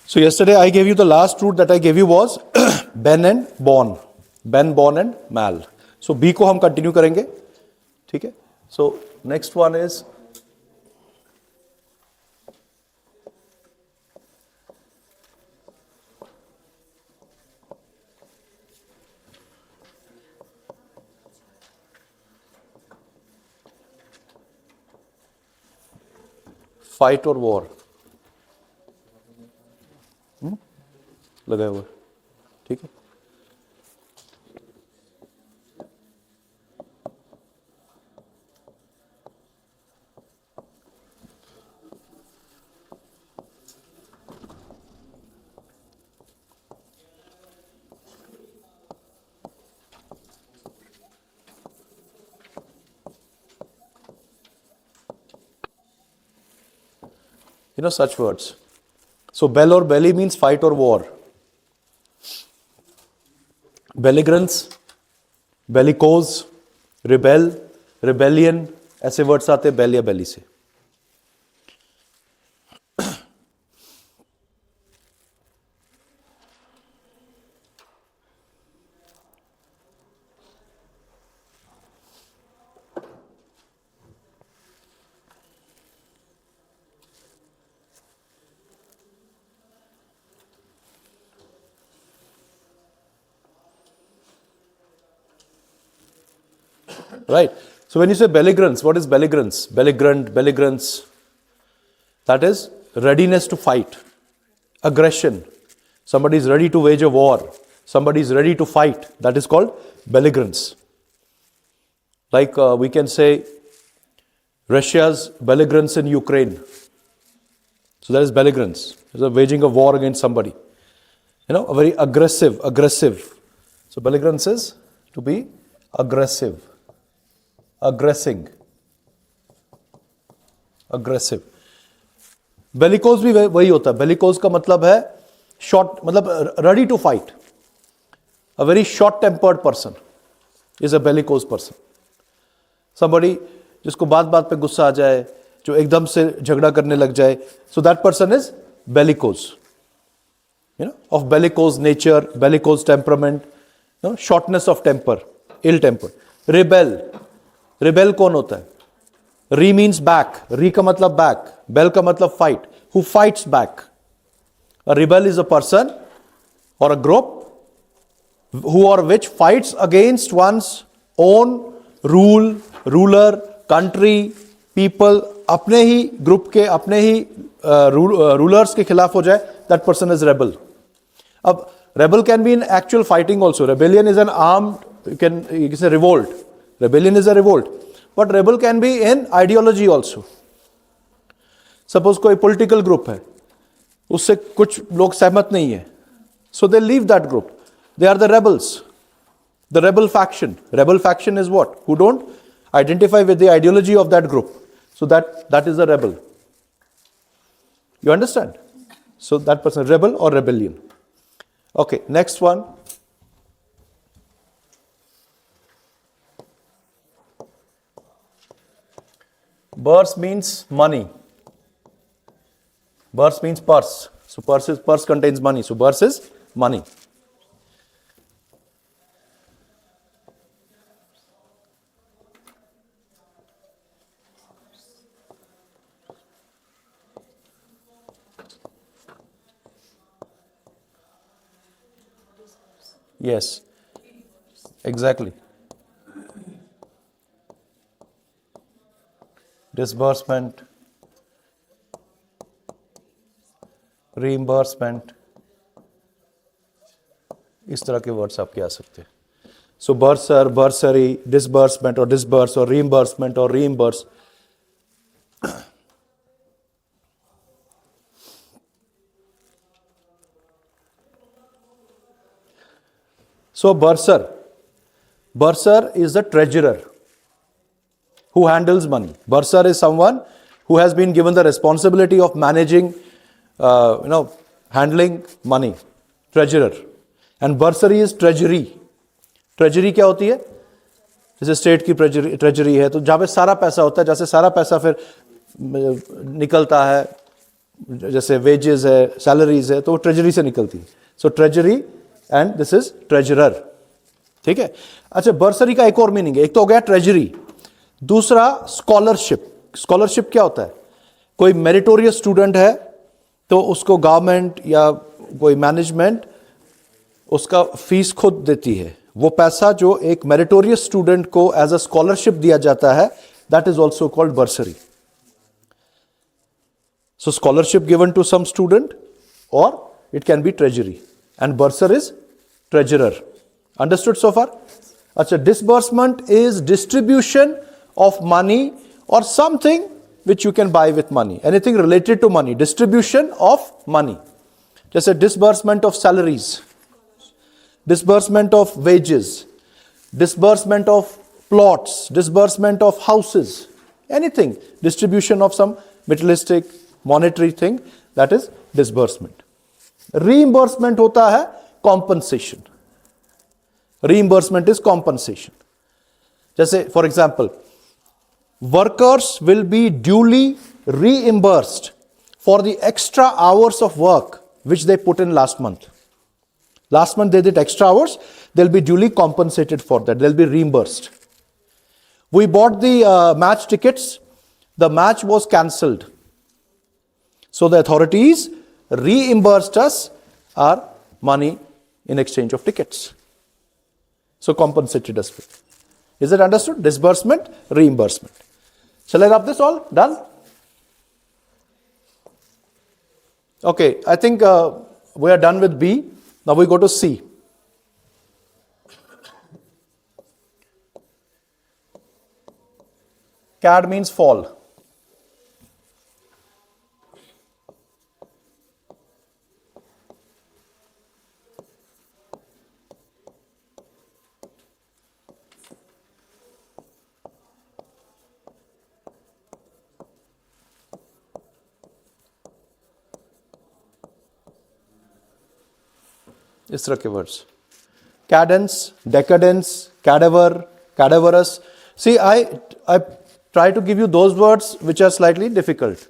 So yesterday I gave you the last root that I gave you was Ben and Born. Ben, Born and Mal. So B को हम continue करेंगे, ठीक है? So next one is fight or war. लगाया हुआ, ठीक है? You know such words. So bell or belly means fight or war. Belligerence, bellicose, rebel, rebellion, ऐसे वर्ड्स आते हैं बेल या बेली से. Right. So when you say belligerence, what is belligerence? Belligerent, belligerence. That is readiness to fight, aggression. Somebody is ready to wage a war. Somebody is ready to fight. That is called belligerence. Like we can say Russia's belligerence in Ukraine. So that is belligerence. It's waging a war against somebody. You know, a very aggressive. So belligerence is to be aggressive. Aggressive. Bellicose भी वही होता है. Bellicose का मतलब है short, मतलब ready to fight. A very short-tempered person is a bellicose person. Somebody जिसको बात पे गुस्सा आ जाए, जो एकदम से झगड़ा करने लग जाए, so that person is bellicose. You know, of bellicose nature, bellicose temperament, you know, shortness of temper, ill temper. Rebel कौन होता है? Re means back. Re का मतलब back. Bell का मतलब fight. Who fights back? A rebel is a person or a group who or which fights against one's own ruler, country, people. अपने ही group के, अपने ही rulers के खिलाफ हो जाए. That person is rebel. अब rebel can be in actual fighting also. Rebellion is an armed, you can say revolt. Rebellion is a revolt. But rebel can be in ideology also. Suppose कोई political group है, उससे कुछ लोग सहमत नहीं है. So they leave that group. They are the rebels. The rebel faction. Rebel faction is what? Who don't identify with the ideology of that group. So that is a rebel. You understand? So that person, rebel or rebellion. Okay, next one. Burse means money. Burse means purse. So purse contains money. So burse is money. Yes, exactly. Disbursement, reimbursement, इस तरह के words आपके आ सकते हैं. So bursar, bursary, disbursement or disburse or reimbursement or reimburse. So bursar is the treasurer who handles money. Bursar is someone who has been given the responsibility of managing, handling money. Treasurer. And bursary is treasury. Treasury क्या होती है? जैसे state की treasury है, तो जहाँ पे सारा पैसा होता है, जैसे सारा पैसा फिर निकलता है, जैसे वेजेस है, सैलरीज है, तो वो ट्रेजरी से निकलती है. सो treasury and this is treasurer. ठीक है. अच्छा, बर्सरी का एक और मीनिंग है. एक तो हो गया ट्रेजरी, दूसरा स्कॉलरशिप. स्कॉलरशिप क्या होता है? कोई मेरिटोरियस स्टूडेंट है तो उसको गवर्नमेंट या कोई मैनेजमेंट उसका फीस खुद देती है. वो पैसा जो एक मेरिटोरियस स्टूडेंट को एज अ स्कॉलरशिप दिया जाता है, that is also called bursary. So scholarship given to some student, or it can be treasury, and bursar is treasurer. Understood so far? अच्छा, disbursement is distribution of money or something which you can buy with money, anything related to money, distribution of money. जैसे disbursement of salaries, disbursement of wages, disbursement of plots, disbursement of houses, anything, distribution of some materialistic monetary thing, that is disbursement. Reimbursement होता है compensation. Reimbursement is compensation. जैसे for example, workers will be duly reimbursed for the extra hours of work which they put in last month. Last month they did extra hours, they'll be duly compensated for that, they'll be reimbursed. We bought the match tickets, the match was cancelled, so the authorities reimbursed us our money in exchange of tickets, so compensated us with. Is it understood? Disbursement, reimbursement. Shall I wrap this all? Done? Okay, I think we are done with B. Now we go to C. CAD means fall. इस तरह के words. Cadence, decadence, cadaver, cadaverous. See, I try to give you those words which are slightly difficult.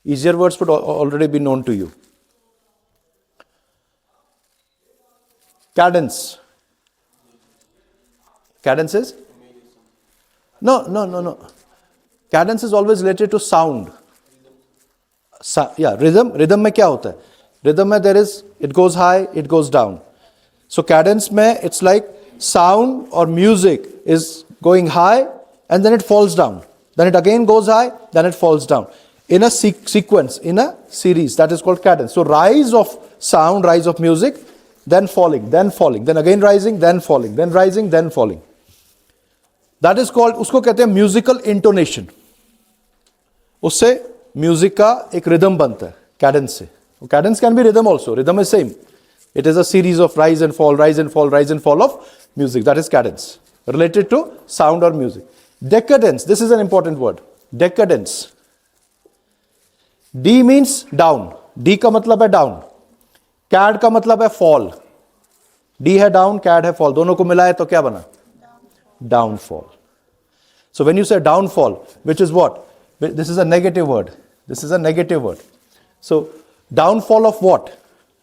Easier words would already be known to you. Cadence. Cadence is? No. Cadence is always related to sound. Yeah, rhythm. Rhythm में क्या होता है? Rhythm में there is, it goes high, it goes down. So cadence में it's like sound or music is going high and then it falls down. Then it again goes high, then it falls down. In a sequence, in a series, that is called cadence. So rise of sound, rise of music, then falling, then again rising, then falling, then rising, then falling. That is called, उसको कहते हैं musical intonation. उससे music का एक rhythm बनता है Cadence से. Cadence can be rhythm also. Rhythm is same. It is a series of rise and fall, rise and fall, rise and fall of music. That is cadence. Related to sound or music. Decadence. This is an important word. Decadence. D means down. D का मतलब है down. Cad का मतलब है fall. D है down, cad है fall. दोनों को मिलाए तो क्या बना? Downfall. So when you say downfall, which is what? This is a negative word. This is a negative word. So downfall of what?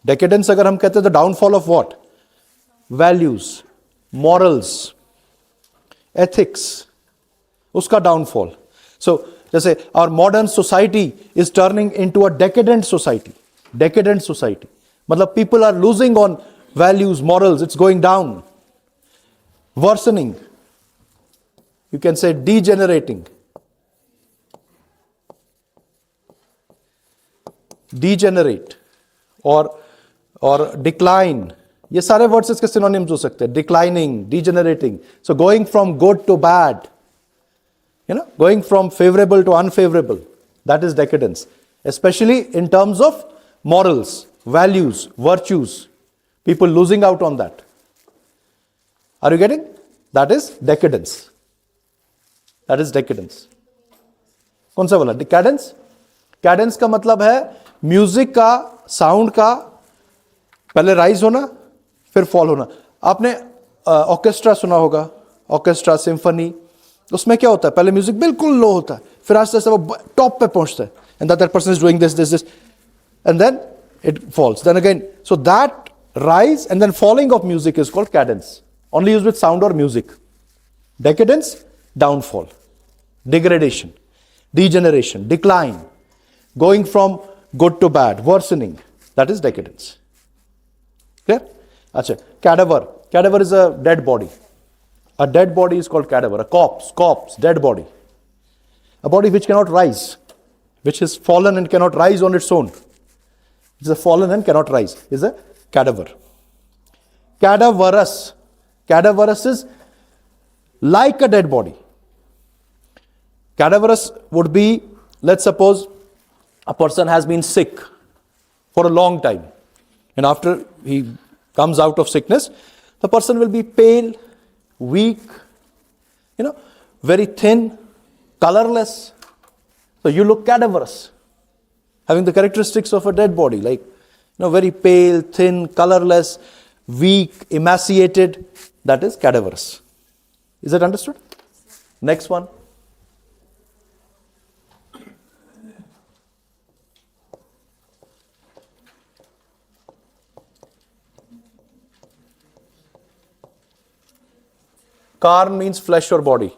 Decadence अगर हम कहते हैं तो downfall of what? Values, morals, ethics, उसका downfall. So जैसे our modern society is turning into a decadent society. Decadent society. मतलब people are losing on values, morals, it's going down. Worsening. You can say degenerating. Degenerate or decline. ये सारे words इसके synonyms हो सकते हैं. Declining, degenerating. So going from good to bad. Going from favorable to unfavorable. That is decadence. Especially in terms of morals, values, virtues. People losing out on that. Are you getting? That is decadence. That is decadence. कौन सा वाला? Decadence? Cadence का मतलब है music का, sound का पहले rise होना फिर फॉल होना. आपने ऑर्केस्ट्रा सुना होगा, ऑर्केस्ट्रा, सिम्फनी. उसमें क्या होता है? पहले म्यूजिक बिल्कुल लो होता है, फिर आस्ते आस्ते वो टॉप पे पहुंचता है. And that person is doing this. and then it falls. Then again, so that rise and then falling of music is called cadence. Only used with sound or music. Decadence, downfall, degradation, degeneration, decline, going from good to bad, worsening. That is decadence. Clear? Achha, cadaver. Cadaver is a dead body. A dead body is called cadaver. A corpse, dead body. A body which cannot rise, which is fallen and cannot rise on its own. It's a fallen and cannot rise, is a cadaver. Cadaverous. Cadaverous is like a dead body. Cadaverous would be, let's suppose a person has been sick for a long time, and after he comes out of sickness, the person will be pale, weak, very thin, colorless. So you look cadaverous, having the characteristics of a dead body, like very pale, thin, colorless, weak, emaciated. That is cadaverous. Is that understood? Next one. Carn means flesh or body.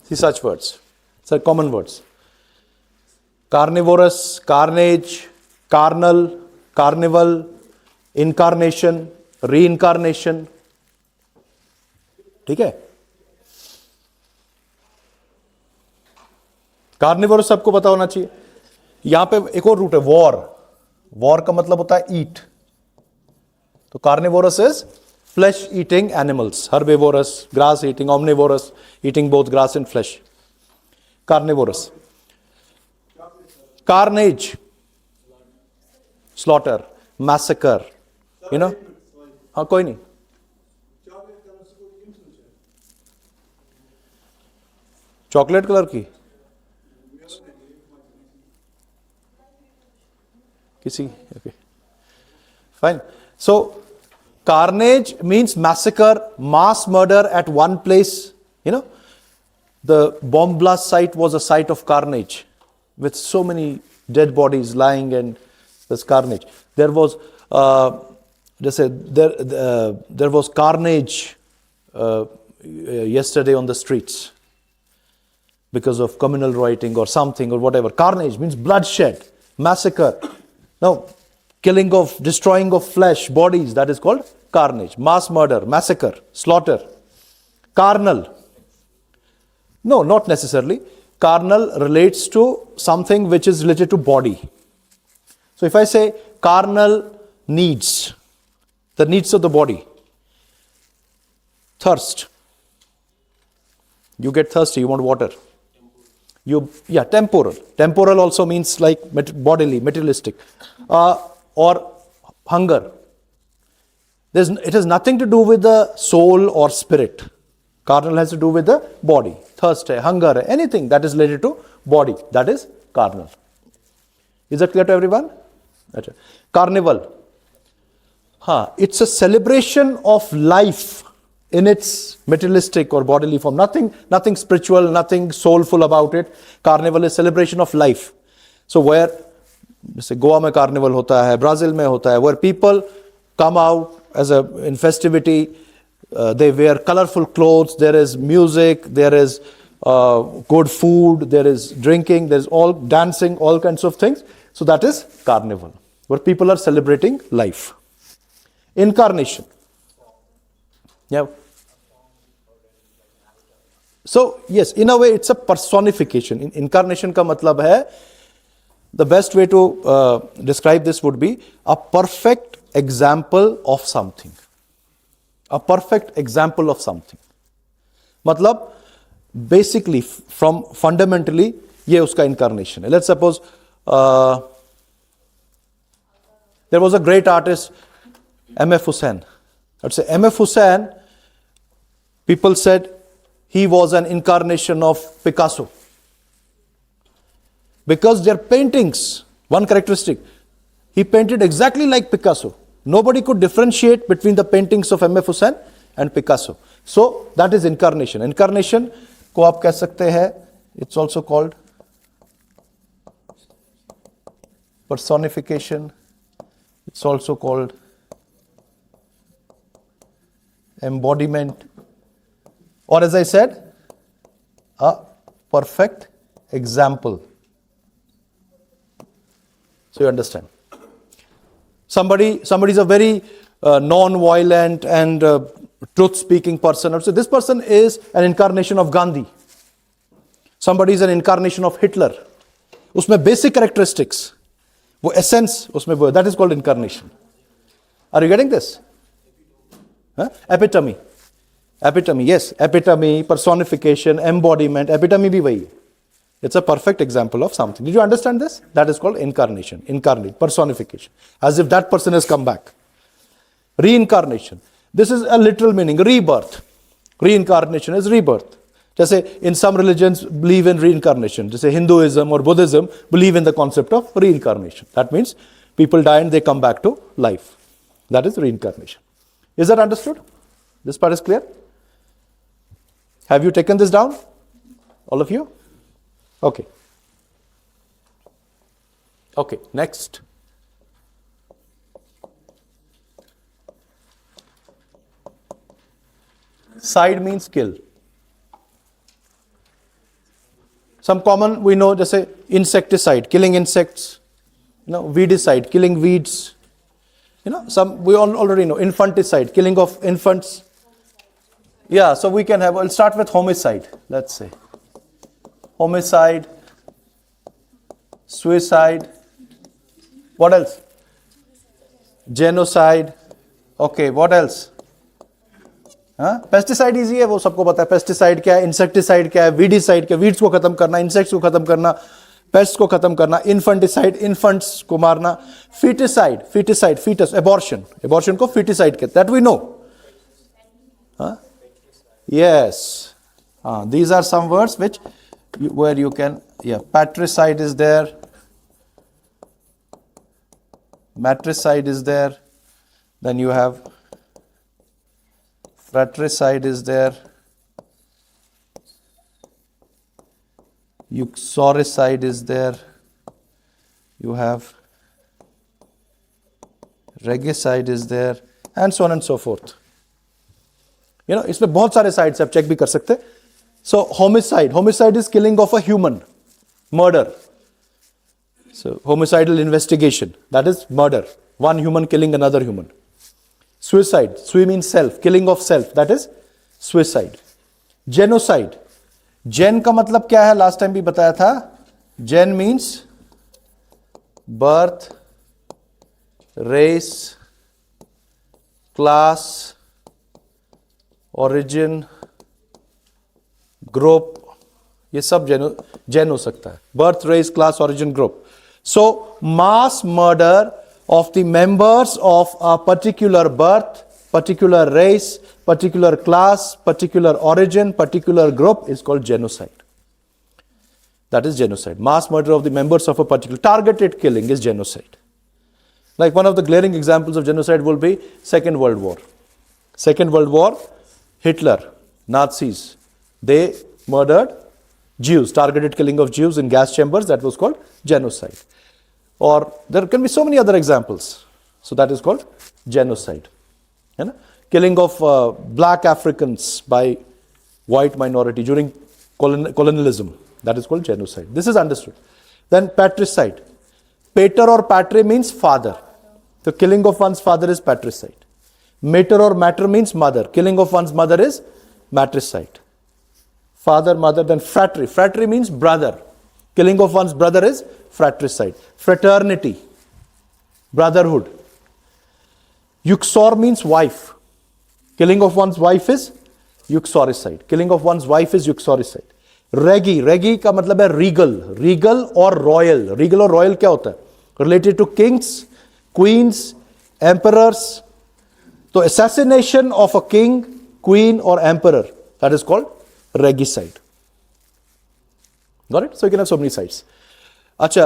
See such words, such common words. Carnivorous, carnage, carnal, carnival, incarnation, reincarnation. ठीक है? Carnivorous सबको पता होना चाहिए. यहां पे एक और रूट है, वॉर का मतलब होता है ईट. तो carnivorous is flesh eating animals, herbivorous, grass eating, omnivorous, eating both grass and flesh. Carnivorous. Carnage, slaughter, massacre, हाँ कोई नहीं. चॉकलेट कलर की किसी, okay, fine. So carnage means massacre, mass murder at one place. The bomb blast site was a site of carnage with so many dead bodies lying, and there's carnage. There was, there was carnage yesterday on the streets because of communal rioting or something or whatever. Carnage means bloodshed, massacre. Now, killing of, destroying of flesh, bodies, that is called carnage. Mass murder, massacre, slaughter. Carnal. No, not necessarily. Carnal relates to something which is related to body. So if I say carnal needs, the needs of the body. Thirst. You get thirsty, you want water. Temporal. Temporal also means like bodily, materialistic. Or hunger. It has nothing to do with the soul or spirit. Carnal has to do with the body. Thirst, hunger, anything that is related to body. That is carnal. Is that clear to everyone? Carnival. It's a celebration of life in its materialistic or bodily form. Nothing spiritual, nothing soulful about it. Carnival is celebration of life. So where, जैसे गोवा में carnival होता है, Brazil में होता है, where people come out in festivity, they wear colorful clothes, there is music, there is good food, there is drinking, there is all dancing, all kinds of things. So that is carnival, where people are celebrating life. Incarnation. Yeah. So yes, in a way it's a personification. Incarnation का मतलब है, the best way to describe this would be a perfect example of something. A perfect example of something. मतलब basically from fundamentally ये उसका incarnation है. Let's suppose there was a great artist M.F. Hussain. Let's say M.F. Hussain, people said he was an incarnation of Picasso. Because their paintings, one characteristic, he painted exactly like Picasso. Nobody could differentiate between the paintings of M.F. Hussain and Picasso. So that is incarnation. Incarnation को आप कह सकते हैं, it's also called personification. It's also called embodiment, or as I said, a perfect example. So you understand. Somebody is a very non-violent and truth-speaking person. So this person is an incarnation of Gandhi. Somebody is an incarnation of Hitler. उसमें basic characteristics, वो essence उसमें वो, that is called incarnation. Are you getting this? Huh? Epitome, yes, epitome, personification, embodiment, epitome भी वही है. It's a perfect example of something. Did you understand this? That is called incarnation, incarnate, personification, as if that person has come back. Reincarnation, this is a literal meaning, rebirth. Reincarnation is rebirth. जैसे in some religions believe in reincarnation, जैसे Hinduism or Buddhism believe in the concept of reincarnation. That means people die and they come back to life. That is reincarnation. Is that understood? This part is clear? Have you taken this down? All of you? Okay. Okay, next. Side means kill. Some common we know, just say insecticide, killing insects. Weedicide, killing weeds. Some we already know. Infanticide, killing of infants. Yeah, so we can have, we'll start with homicide, let's say. Homicide, suicide. What else? Genocide. Okay, what else? Pesticide easy है, वो सबको पता है. Pesticide क्या है, insecticide क्या है, weedicide क्या है, वीड्स को खत्म करना, इंसेक्ट्स को खत्म करना, पेस्ट को खत्म करना. इन्फेंटिसाइड, इन्फेंट्स को मारना. फीटिसाइड, फीटस, एबॉर्शन को फीटिसाइड कहते हैं. That we know. Yes. These are some words where you can, patricide is there. Matricide is there. Then you have fratricide is there. Uxoricide is there. You have regicide is there, and so on and so forth. इसमें बहुत सारे sides आप check भी कर सकते. So homicide is killing of a human, murder. So homicidal investigation, that is murder, one human killing another human. Suicide, sui means self, killing of self, that is suicide. Genocide, gen का मतलब क्या है, last time भी बताया था. Gen means birth, race, class, origin, group. ये सब gen हो सकता है. Birth, race, class, origin, group. So mass murder of the members of a particular birth, particular race, particular class, particular origin, particular group is called genocide. That is genocide. Mass murder of the members of a particular, targeted killing is genocide. Like one of the glaring examples of genocide will be Second World War. Second World War, Hitler, Nazis, they murdered Jews, targeted killing of Jews in gas chambers, that was called genocide. Or there can be so many other examples. So that is called genocide. Killing of black Africans by white minority during colonialism, that is called genocide. This is understood. Then patricide. Pater or patre means father. The killing of one's father is patricide. Mater or mater means mother. Killing of one's mother is matricide. Father, mother, then fratry. Fratry means brother. Killing of one's brother is fratricide. Fraternity, brotherhood. Uxor means wife. Killing of one's wife is uxoricide, killing of one's wife is uxoricide. Regi, regi का मतलब है regal, regal और royal. Regal और royal क्या होता है? Related to kings, queens, emperors. तो assassination of a king, queen or emperor, that is called regicide. Got it? So you can have so many sides. अच्छा,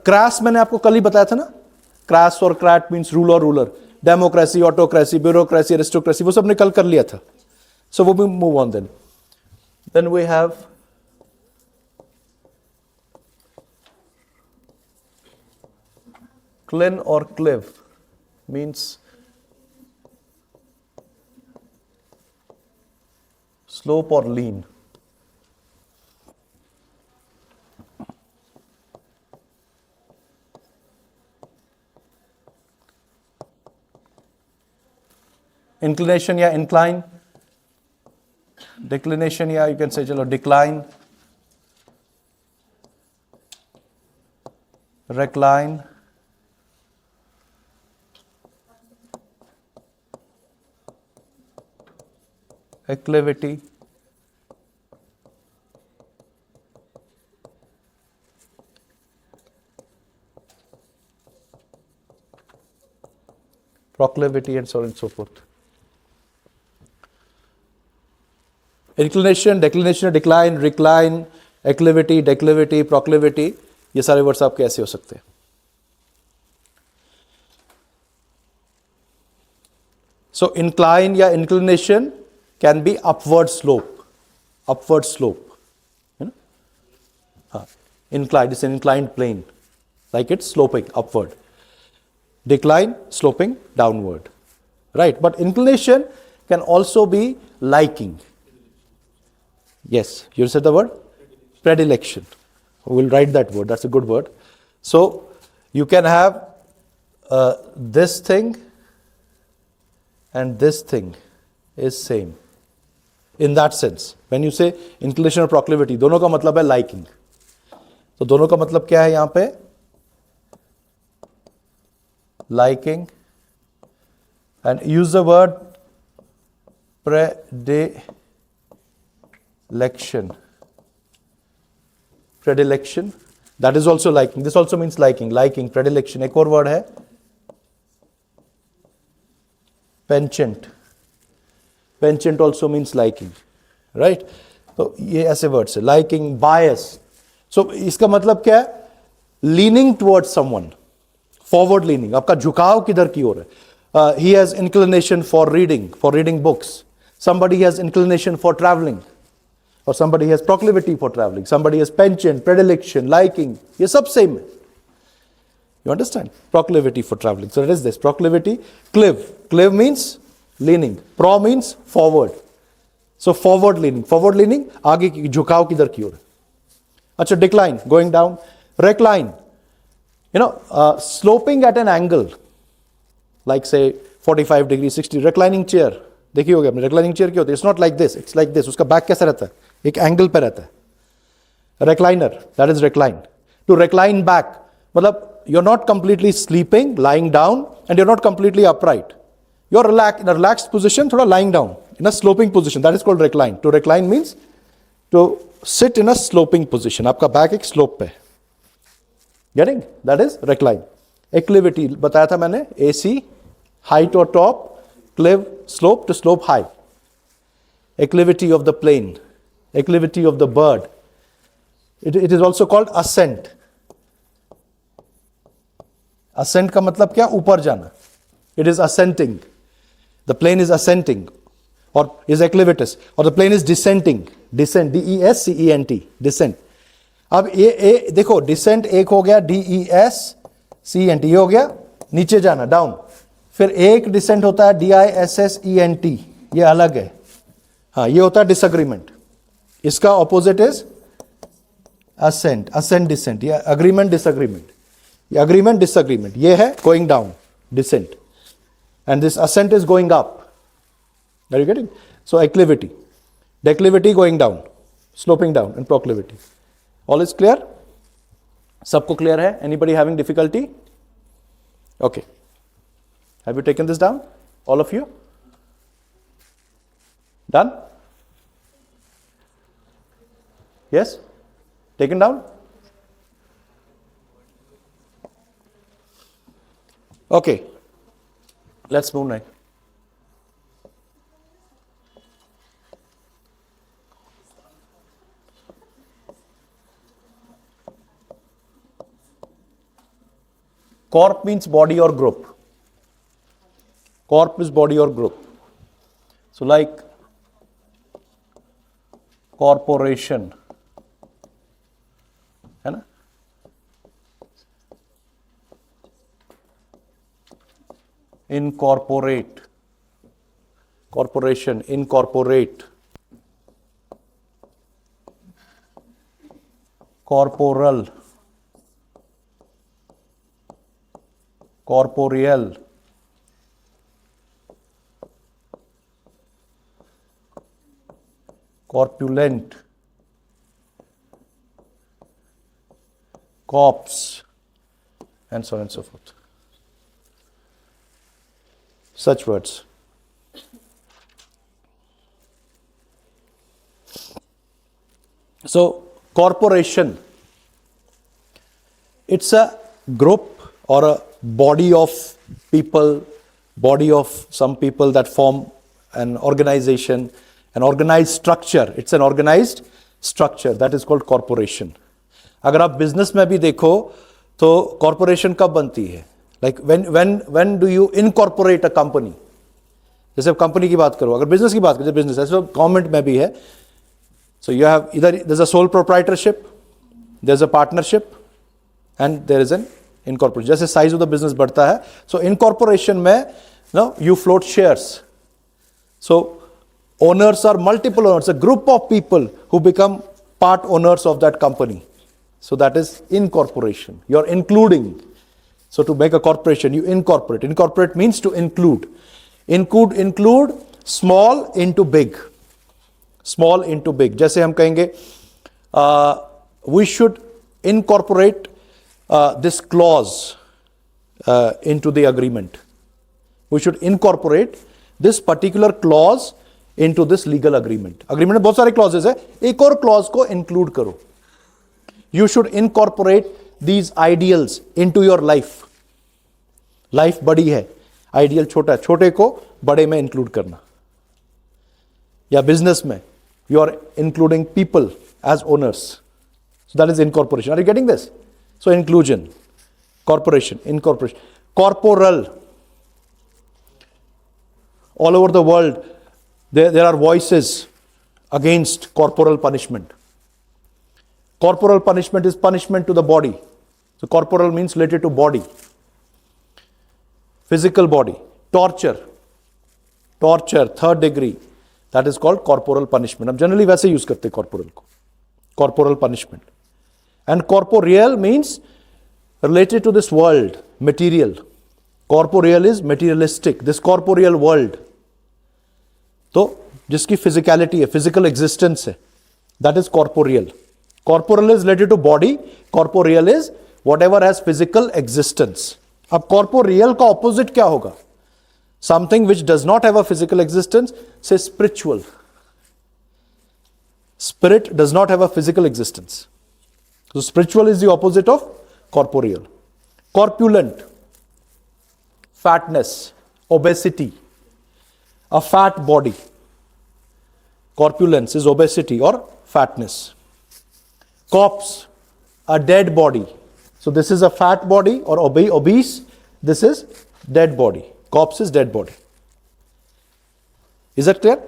crass मैंने आपको कल ही बताया था ना. crass और crat means rule और ruler. Democracy, autocracy, bureaucracy, aristocracy, वो सब ने कल कर लिया था. So we move on then. Then we have clean or clive means slope or lean. Inclination या incline. Declination या you can say चलो decline. Recline. Acclivity. Proclivity and so on and so forth. Inclination, declination, decline, recline, acclivity, declivity, proclivity, ये सारे words आपके ऐसे हो सकते हैं. So incline या inclination can be upward slope, upward slope. You know? Inclined is an inclined plane, like it's sloping upward. Decline, sloping downward, right? But inclination can also be liking. Yes, you said the word predilection. We'll write that word. That's a good word. So you can have this thing and this thing is same. In that sense, when you say inclination or proclivity, दोनों का मतलब है liking. तो दोनों का मतलब क्या है यहाँ पे? Liking, and use the word predilection. Predilection, that is also liking. This also means liking. Liking, predilection. एक और word है penchant. Penchant also means liking, right? तो ये ऐसे words है. Liking, bias. So इसका मतलब क्या है? Leaning towards someone. Forward leaning. आपका झुकाव किधर की ओर है? He has inclination for reading books. Somebody has inclination for traveling. Or somebody has proclivity for traveling. Somebody has penchant, predilection, liking. ये सब same है. You understand? Proclivity for traveling. So it is this. Proclivity. Clive. Clive means leaning. Pro means forward. So forward leaning. Forward leaning, आगे की झुकाव किधर की ओर है? अच्छा, decline, going down. Recline. You know, sloping at an angle, like say 45 degrees, 60, reclining chair. देखिए होगा आपने, reclining chair क्या होती है? It's not like this, it's like this. उसका back कैसा रहता है? एक angle पे रहता है. Recliner, that is recline. To recline back, मतलब you're not completely sleeping, lying down, and you're not completely upright. You're in a relaxed position, थोड़ा lying down, in a sloping position. That is called recline. To recline means to sit in a sloping position. आपका back एक slope पे है. Getting? That is recline. Acclivity बताया था मैंने, AC, height or top, clive, slope, to slope high. Acclivity of the plane, acclivity of the bird. It is also called ascent. Ascent का मतलब क्या? ऊपर जाना. It is ascending. The plane is ascending or is acclivitous, or the plane is descending. Descent, D-E-S-C-E-N-T, descent. अब ये देखो, decent एक हो गया, DESCENT, ये हो गया नीचे जाना, डाउन. फिर एक डिसेंट होता है DISSENT, ये अलग है. हाँ, ये होता है डिसएग्रीमेंट. इसका opposite is assent. Assent dissent, ये अग्रीमेंट डिसएग्रीमेंट. ये अग्रीमेंट डिसएग्रीमेंट, ये है going down, descent. And this ascent is going up. Are you getting? So acclivity, declivity going down, sloping down, and proclivity. All is clear? सबको clear है? Anybody having difficulty? Okay. Have you taken this down? All of you? Done? Yes? Taken down? Okay. Let's move next. Corp means body or group. Corp is body or group. So like corporation, है ना? Incorporate, corporation, incorporate, corporal, corporeal, corpulent, corpse, and so on and so forth. Such words. So, corporation, it's a group or a body of people, body of some people that form an organization, an organized structure. It's an organized structure that is called corporation. अगर आप business में भी देखो तो corporation कब बनती है? Like when do you incorporate a company? जैसे आप कंपनी की बात करो, अगर बिजनेस की बात करो, बिजनेस ऐसे गवर्नमेंट में भी है. So you have either there's a sole proprietorship, there's a partnership, and there is an incorporation. जैसे size of the business बढ़ता है, so incorporation में you float shares. So owners are multiple owners, a group of people who become part owners of that company. So that is incorporation. You're including. So to make a corporation, you incorporate. Incorporate means to include. Include small into big. Small into big. जैसे हम कहेंगे, we should incorporate this clause into the agreement. We should incorporate this particular clause into this legal agreement. Agreement में बहुत सारे clauses है, एक और clause को include करो. You should incorporate these ideals into your life. Life बड़ी है, ideal छोटा है, छोटे को बड़े में include करना. या business में you are including people as owners. So that is incorporation. Are you getting this? So inclusion, corporation, incorporation. Corporal. All over the world, there are voices against corporal punishment. Corporal punishment is punishment to the body. So corporal means related to body. Physical body. Torture, third degree. That is called corporal punishment. हम generally वैसे use करते हैं corporal को. Corporal punishment. And corporeal means related to this world, material. Corporeal is materialistic. This corporeal world. तो जिसकी physicality है, physical existence है, that is corporeal. Corporeal is related to body. Corporeal is whatever has physical existence. अब corporeal का opposite क्या होगा? Something which does not have a physical existence, say spiritual. Spirit does not have a physical existence. So spiritual is the opposite of corporeal. Corpulent, fatness, obesity, a fat body. Corpulence is obesity or fatness. Corpse, a dead body. So this is a fat body or obese. This is dead body. Corpse is dead body. Is that clear?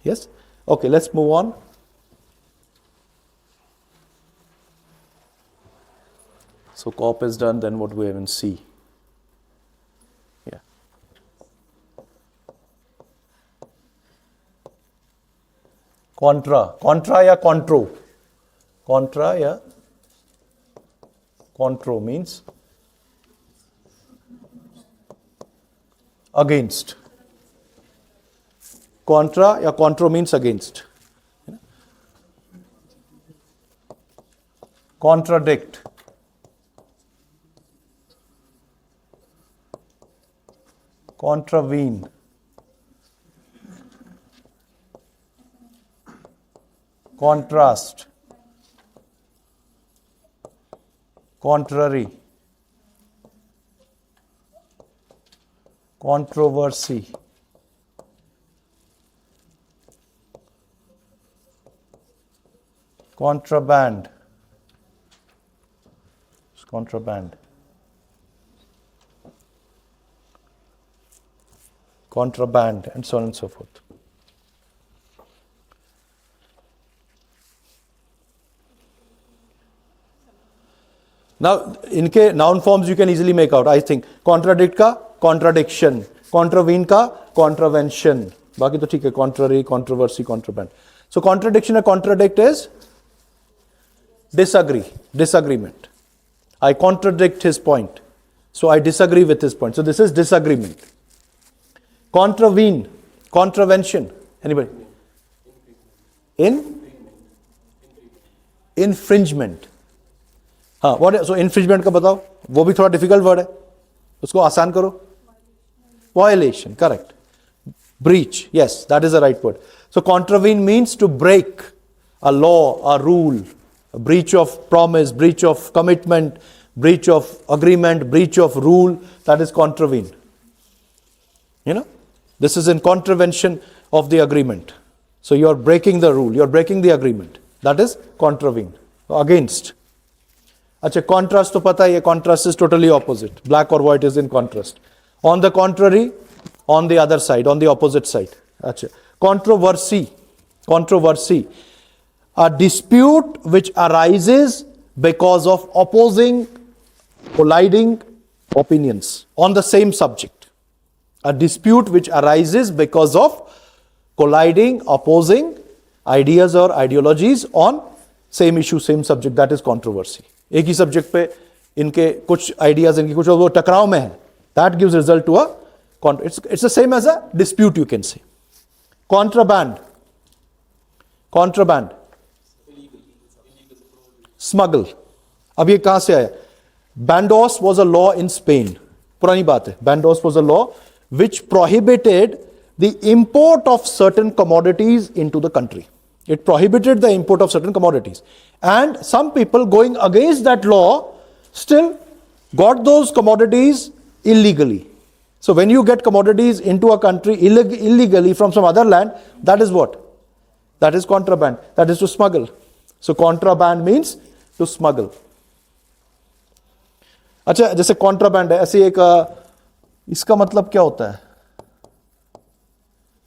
Yes? Okay, let's move on. So corp is done, then what do we have in C? Yeah. Contra. Contra या contro? Contra या contro means against. Contra या contro means against. Contradict. Contravene. contrast, contrary, controversy, contraband, contraband, contraband, and so on and so forth. Now, इनके noun forms you can easily make out. I think contradict का contradiction, contravene का contravention. बाकी तो ठीक है, contrary, controversy, contraband. So contradiction and contradict is disagree, disagreement. I contradict his point, so I disagree with his point. So this is disagreement. Contravene, contravention. Anybody? Infringement. हाँ, what is, so infringement का बताओ, वो भी थोड़ा difficult word है, उसको आसान करो. Violation, correct. Breach, yes, that is the right word. So contravene means to break a law, a rule, a breach of promise, breach of commitment, breach of agreement, breach of rule, that is contravene. You know, this is in contravention of the agreement. So you are breaking the rule, you are breaking the agreement. That is contravene. Against. अच्छा, contrast तो पता है, contrast is totally opposite. Black or white is in contrast. On the contrary, on the other side, on the opposite side. अच्छा, controversy, controversy, a dispute which arises because of opposing, colliding opinions on the same subject. A dispute which arises because of colliding, opposing ideas or ideologies on same issue, same subject. That is controversy. एक ही subject पे इनके कुछ ideas, इनके कुछ वो टकराव में है. That gives result to a it's the same as a dispute, you can say. Contraband, contraband, smuggle. अब ये कहां से आया? Bandos was a law in Spain. पुरानी बात है. Bandos was a law which prohibited the import of certain commodities into the country. It prohibited the import of certain commodities. And some people going against that law still got those commodities illegally. So when you get commodities into a country illegally from some other land, that is what? That is contraband. That is to smuggle. So contraband means to smuggle. अच्छा, जैसे contraband है, ऐसे एक इसका मतलब क्या होता है?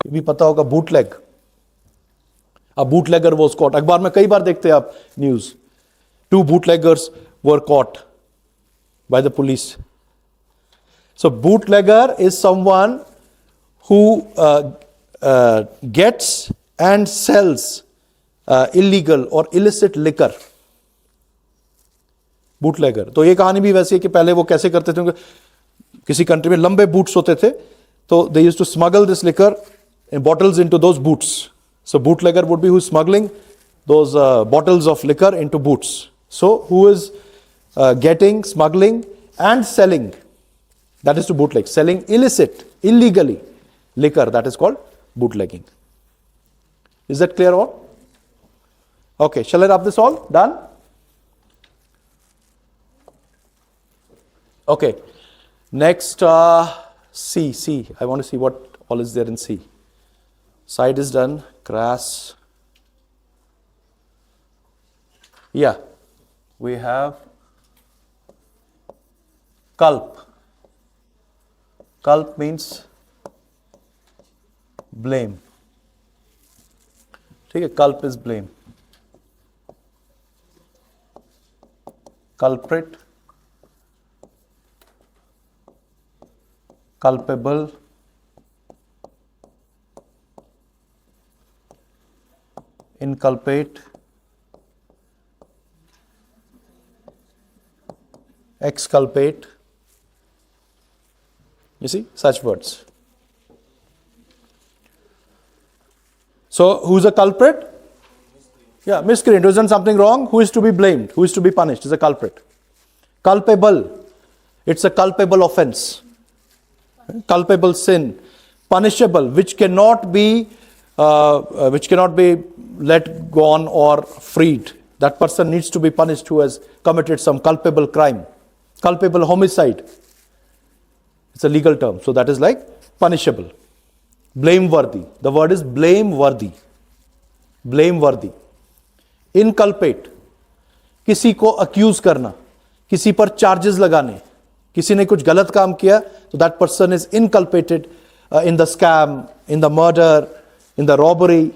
ये भी पता होगा, bootleg. A bootlegger was caught. अखबार में कई बार देखते हैं आप news. 2 bootleggers were caught by the police. So bootlegger is someone who gets and sells illegal or illicit liquor. Bootlegger. तो ये कहानी भी वैसी है कि पहले वो कैसे करते थे, किसी कंट्री में लंबे बूट्स होते थे, तो they used to smuggle this liquor in bottles into those boots. So bootlegger would be who is smuggling those bottles of liquor into boots. So who is getting, smuggling and selling, that is to bootleg. Selling illicit, illegally liquor, that is called bootlegging. Is that clear all? Okay, shall I wrap this all? Done? Okay, next C. I want to see what all is there in C. Side is done. Crass. Yeah, we have culp. Culp means blame. ठीक है, culp is blame. Culprit, culpable, inculpate, exculpate. You see, such words. So, who is a culprit? Yeah, miscreant. Who has done something wrong? Who is to be blamed? Who is to be punished? Is a culprit. Culpable. It's a culpable offense. Culpable sin. Punishable, which cannot be let gone or freed. That person needs to be punished who has committed some culpable crime, culpable homicide. It's a legal term, so that is like punishable. Blameworthy. The word is blameworthy. Blameworthy. Inculpate. किसी को accuse करना, किसी पर charges लगाने, किसी ने कुछ गलत काम किया, so that person is inculpated in the scam, in the murder, in the robbery.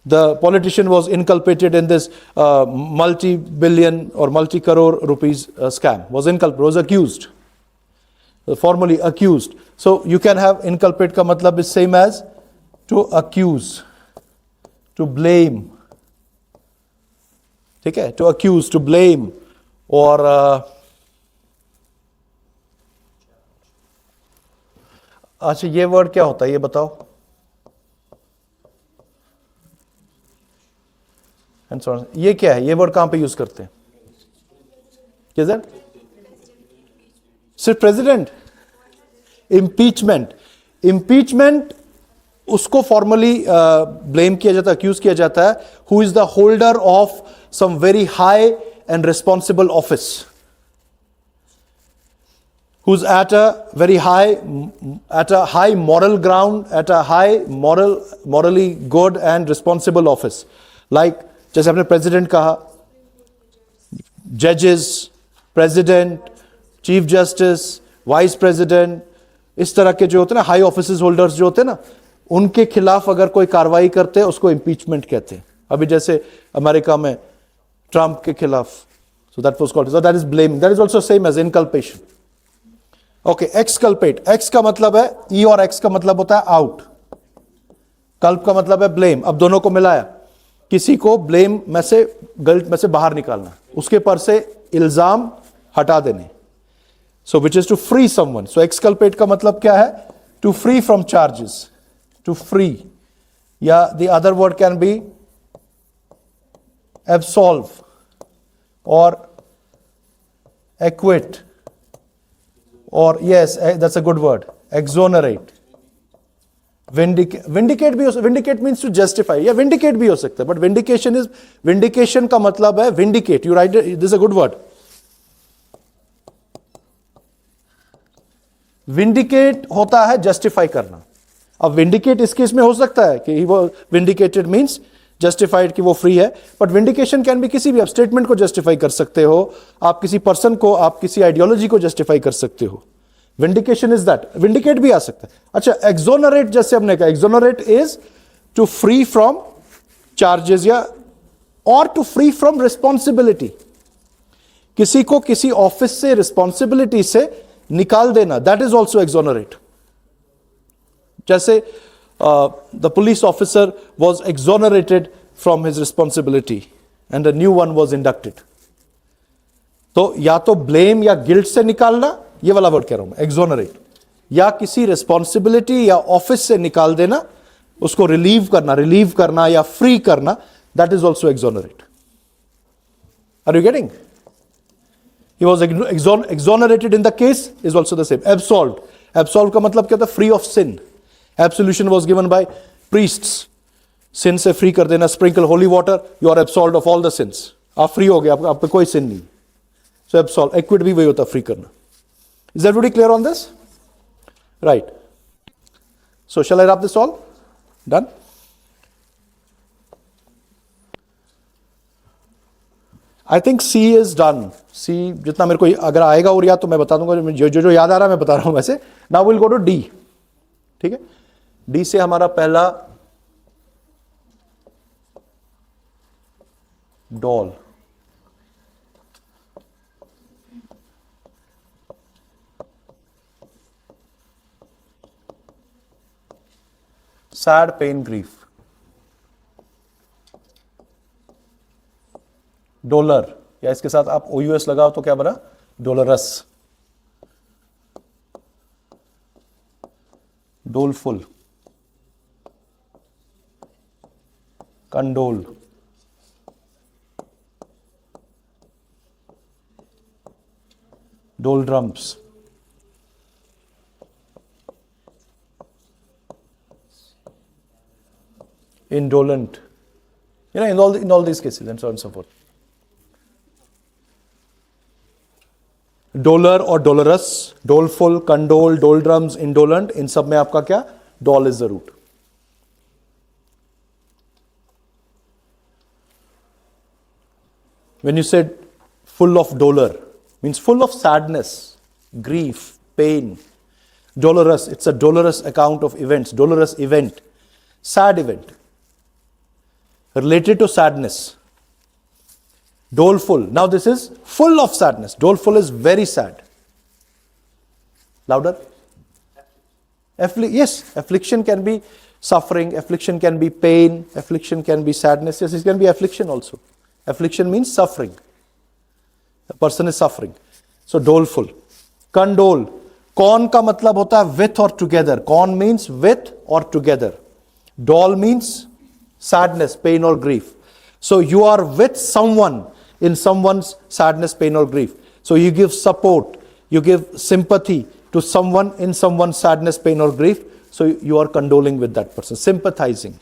The politician was inculpated in this multi-billion or multi-crore rupees scam. Was inculpated, was accused. Formally accused. So you can have inculpate ka matlab is same as to accuse, to blame. ठीक है? To accuse, to blame, or अच्छा ये word क्या होता है ये बताओ? And so on. ये क्या है? ये वर्ड कहां पे यूज करते हैं? क्या सर? सिर्फ प्रेसिडेंट? इम्पीचमेंट. इम्पीचमेंट उसको फॉर्मली ब्लेम किया जाता है, अक्यूज किया जाता है, who is the holder of some very high and responsible office, who's at a very high moral ground, at a high morally good and responsible office. Like जैसे आपने president कहा, जजेस, president, chief justice, vice president, इस तरह के जो होते हैं ना हाई ऑफिस होल्डर्स जो होते हैं ना, उनके खिलाफ अगर कोई कार्रवाई करते हैं उसको इम्पीचमेंट कहते हैं. अभी जैसे अमेरिका में ट्रंप के खिलाफ, so that was called, so that is blame, that is also same as inculpation. Okay, exculpate. Ex का मतलब है ई और एक्स का मतलब होता है आउट. कल्प का मतलब है ब्लेम. अब दोनों को मिलाया, किसी को ब्लेम में से, गिल्ट में से बाहर निकालना, उसके पर से इल्जाम हटा देने. So which is to free someone. So exculpate का मतलब क्या है? To free from charges, to free, या the other word can be absolve or acquit, or yes, that's a good word, exonerate. Vindicate भी हो सकता, vindicate means to justify, या vindicate भी हो सकता है, but vindication का मतलब है vindicate. You write it, this is a good word. Vindicate होता है justify करना. अब vindicate इस केस में हो सकता है कि वो vindicated means justified कि वो फ्री है, but vindication can be किसी भी, आप स्टेटमेंट को justify कर सकते हो, आप किसी पर्सन को, आप किसी आइडियोलॉजी को justify कर सकते हो. Vindication is that. Vindicate भी आ सकता है. अच्छा, exonerate जैसे हमने कहा, exonerate is to free from charges या or to free from responsibility. किसी को किसी ऑफिस से, रिस्पॉन्सिबिलिटी से निकाल देना, that is also exonerate. जैसे the police officer was exonerated from his responsibility and a new one was inducted. तो या तो blame या guilt से निकालना, ये वाला वर्ड कह रहा हूं मैं, exonerate, या किसी responsibility या ऑफिस से निकाल देना, उसको relieve करना या free करना, that is also exonerate. Are you getting? He was exonerated in the case is also the same. Absolved. Absolved का मतलब क्या होता है? Free of sin. Absolution was given by priests. Sin से free कर देना, sprinkle holy water, you are absolved of all the sins. आप free हो गए, आप पे कोई sin नहीं. So absolve, acquit भी वही होता है, free करना. Is everybody clear on this? Right. So shall I wrap this all? Done? I think C is done. C जितना मेरे को अगर आएगा और याद तो मैं बता दूंगा, जो याद आ रहा है मैं बता रहा हूं वैसे. Now we'll go to D. ठीक है, डी से हमारा पहला dol. Sad, pain, grief. Dolour, या इसके साथ आप OUS लगाओ तो क्या बना? Dolorous. Doleful, condole, doldrums, indolent, in all these cases, and so on and so forth. Dolor or dolorous, doleful, condole, doldrums, indolent, in सब में आपका क्या? Dol is the root. When you said full of dolor, means full of sadness, grief, pain. Dolorous, it's a dolorous account of events, dolorous event, sad event, related to sadness. Doleful, now this is full of sadness. Doleful is very sad. Louder. Yes, affliction can be suffering, affliction can be pain, affliction can be sadness. Yes, it can be affliction also. Affliction means suffering. A person is suffering. So doleful. Condole. Con का मतलब होता है with or together. Con means with or together. Dol means sadness, pain or grief. So you are with someone in someone's sadness, pain or grief. So you give support, you give sympathy to someone in someone's sadness, pain or grief. So you are condoling with that person, sympathizing,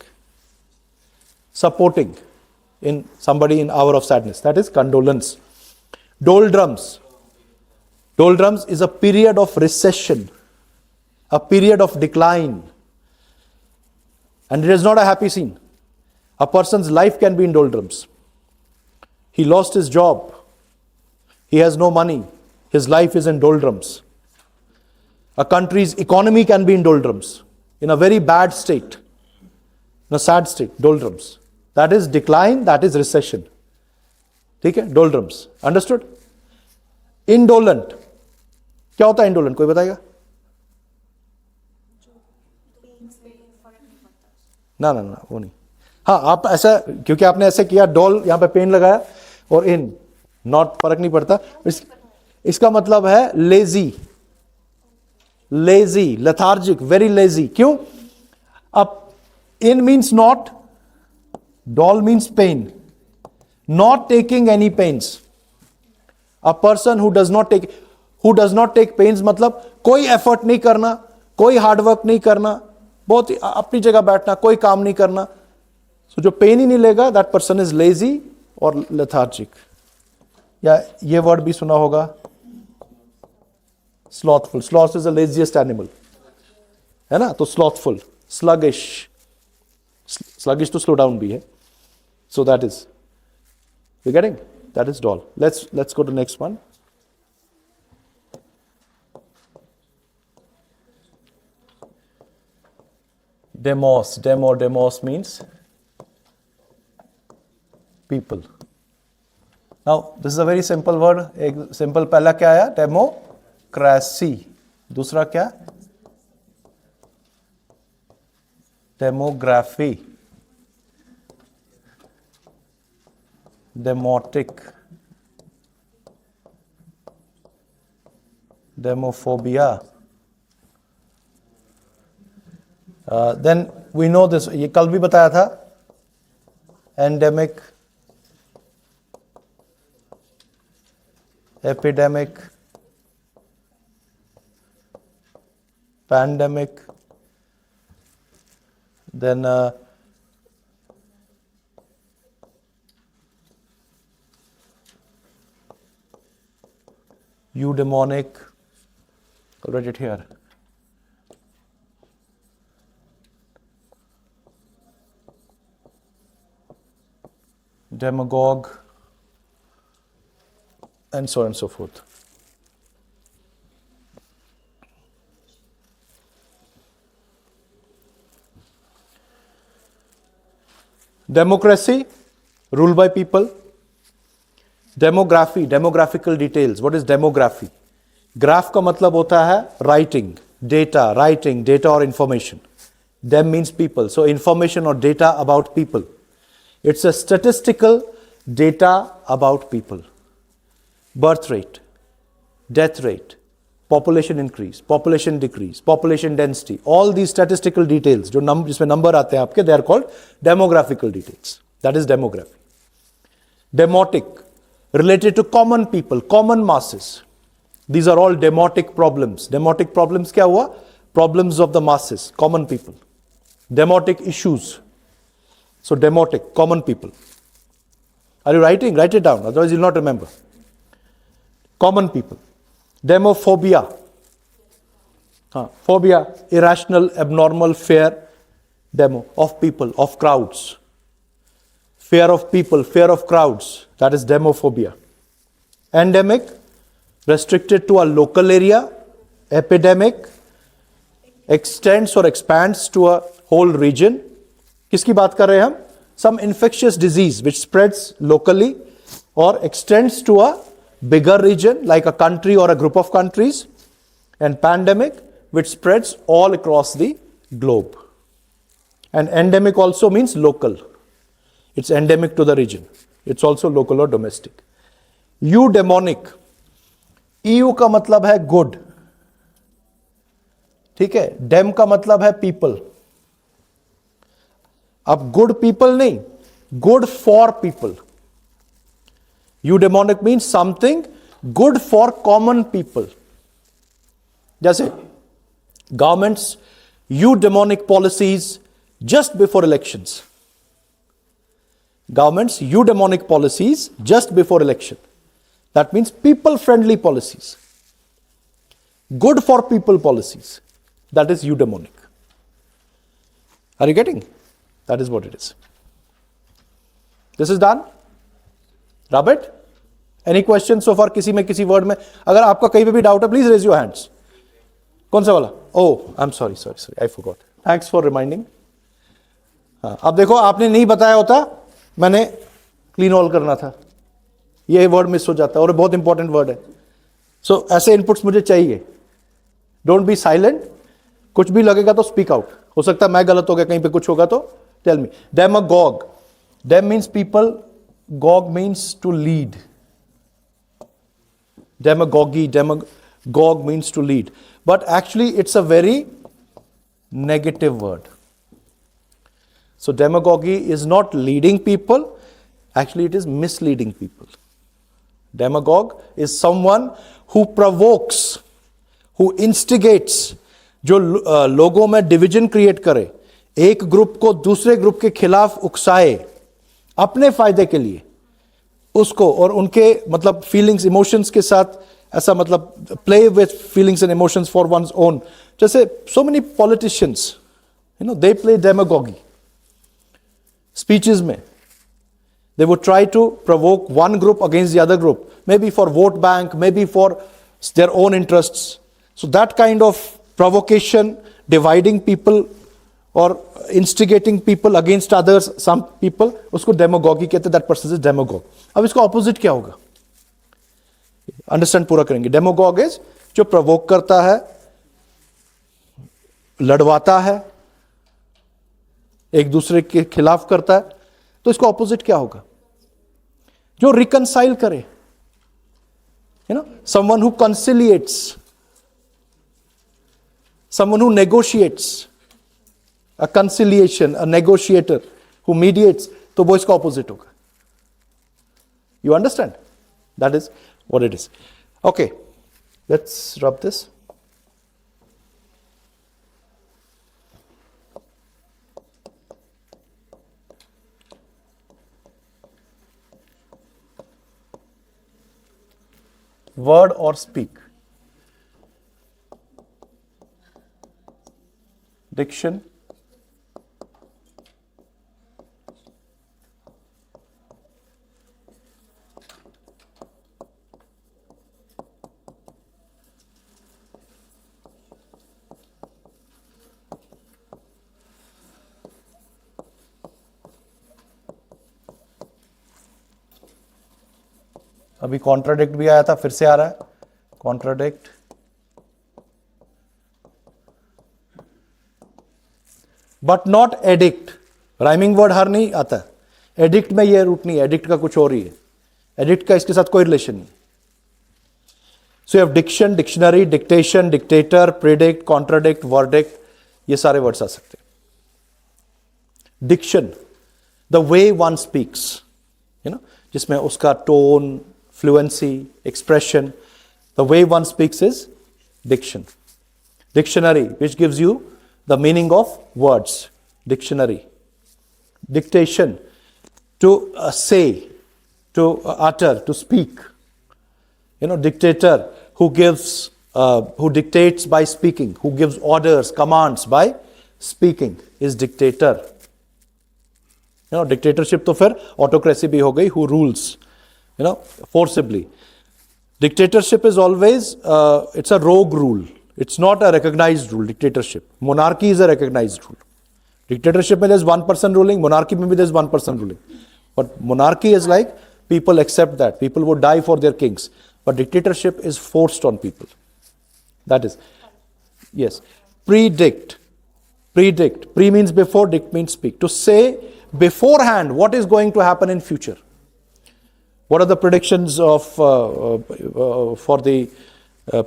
supporting in somebody in hour of sadness. That is condolence. Doldrums. Doldrums is a period of recession, a period of decline. And it is not a happy scene. A person's life can be in doldrums. He lost his job. He has no money. His life is in doldrums. A country's economy can be in doldrums, in a very bad state, in a sad state, doldrums. That is decline, that is recession. ठीक है? Doldrums. Understood? Indolent. क्या होता है indolent? कोई बताएगा? ना वो नहीं. हाँ, आप ऐसा, क्योंकि आपने ऐसे किया, डॉल यहाँ पे पेन लगाया और इन नॉट, फर्क नहीं पड़ता. इसका मतलब है लेजी, लेथार्जिक, वेरी लेजी. क्यों? अब in means not, dol means pain. Not taking any pains. A person who does not take pains मतलब कोई एफर्ट नहीं करना, कोई हार्डवर्क नहीं करना, बहुत अपनी जगह बैठना, कोई काम नहीं करना. So जो पेन ही नहीं लेगा, that person is lazy or lethargic. या ये वर्ड भी सुना होगा, slothful. Sloth is the laziest animal, है ना? तो slothful, sluggish तो slow down भी है. So that is, you getting? That is doll. Let's go to next one. Demos means people. Now this is a very simple word. एक simple पहला क्या आया? Democracy. दूसरा क्या? Demography. Demotic, demophobia. Then we know this, ये कल भी बताया था, endemic, epidemic, pandemic, then eudaimonic, I'll write it here. Demagogue, and so on and so forth. Democracy, rule by people. Demography, demographical details. What is demography? Graph का मतलब होता है writing, data or information. Dem means people. So information or data about people. It's a statistical data about people. Birth rate, death rate, population increase, population decrease, population density. All these statistical details, जो जिसमें number आते हैं आपके, they are called demographical details. That is demography. Demotic, related to common people, common masses. These are all demotic problems. Demotic problems क्या हुआ? Problems of the masses, common people. Demotic issues. So demotic, common people. Are you writing? Write it down, otherwise you'll not remember. Common people. Demophobia. Phobia, irrational, abnormal fear. Demo, of people, of crowds. Fear of people, fear of crowds. That is demophobia. Endemic, restricted to a local area. Epidemic, extends or expands to a whole region. किसकी बात कर रहे हैं हम? Some infectious disease which spreads locally or extends to a bigger region like a country or a group of countries. And pandemic, which spreads all across the globe. And endemic also means local. It's endemic to the region. It's also local or domestic. Eudaimonic. EU का मतलब है good. ठीक है? Dem का मतलब है people. अब good people नहीं, good for people. Eudaimonic means something good for common people. जैसे governments eudaimonic policies just before elections. Governments eudaimonic policies just before election. That means people-friendly policies. Good for people policies. That is eudaimonic. Are you getting? That is what it is. This is done. Robert? Any questions so far? किसी में किसी word में अगर आपका कहीं पे भी doubt है, please raise your hands. कौन सा वाला? Oh, I'm sorry. I forgot. Thanks for reminding. हाँ, अब देखो आपने नहीं बताया होता, मैंने क्लीन ऑल करना था. ये वर्ड मिस हो जाता है और बहुत इंपॉर्टेंट वर्ड है. सो ऐसे इनपुट्स मुझे चाहिए. Don't be silent. कुछ भी लगेगा तो स्पीक आउट. हो सकता है मैं गलत हो गया, कहीं पे कुछ होगा तो tell me. Demagogue. Dem means people, gog means to lead. Demagogy, demagog means to lead. But actually it's a very negative word. So demagogy is not leading people, actually it is misleading people. Demagogue is someone who provokes, who instigates, जो लोगों में division create करे, एक group को दूसरे group के खिलाफ उकसाए अपने फायदे के लिए उसको, और उनके मतलब फीलिंग्स इमोशंस के साथ ऐसा मतलब play with feelings and emotions for one's own. जैसे so many politicians they play demagogy speeches में. They would try to provoke one group against the other group, maybe for vote bank, maybe for their own interests. So that kind of provocation, dividing people or instigating people against others, some people, उसको demagogy कहते हैं. That person is demagogue. अब इसका opposite क्या होगा? Understand पूरा करेंगे. Demagogue is जो provoke करता है, लड़वाता है, एक दूसरे के खिलाफ करता है. तो इसका opposite क्या होगा? जो reconcile करे, someone who conciliates, someone who negotiates, a conciliation, a negotiator who mediates, तो वो इसका opposite होगा. You understand? That is what it is. Okay, let's rub this. Word or speak. Diction. अभी कॉन्ट्राडिक्ट भी आया था, फिर से आ रहा है contradict. But not addict. Rhyming word हर नहीं आता. एडिक्ट में ये रूट नहीं है, एडिक्ट का कुछ और ही है. एडिक्ट का इसके साथ कोई रिलेशन नहीं. So you have diction, dictionary, dictation, dictator, predict, contradict, verdict, ये सारे वर्ड्स आ सकते हैं. Diction, the way one speaks, जिसमें उसका tone, fluency, expression, the way one speaks is diction. Dictionary, which gives you the meaning of words. Dictionary. Dictation, to say, to utter, to speak. Dictator who gives, who dictates by speaking, who gives orders, commands by speaking is dictator. Dictatorship तो फिर autocracy भी हो गई, who rules, forcibly. Dictatorship is always, it's a rogue rule. It's not a recognized rule, dictatorship. Monarchy is a recognized rule. Dictatorship में there's one person ruling, monarchy में भी there's one person ruling. But monarchy is like, people accept that. People would die for their kings. But dictatorship is forced on people. That is, yes. Predict. Predict. Pre means before, dict means speak. To say beforehand what is going to happen in future. What are the predictions of for the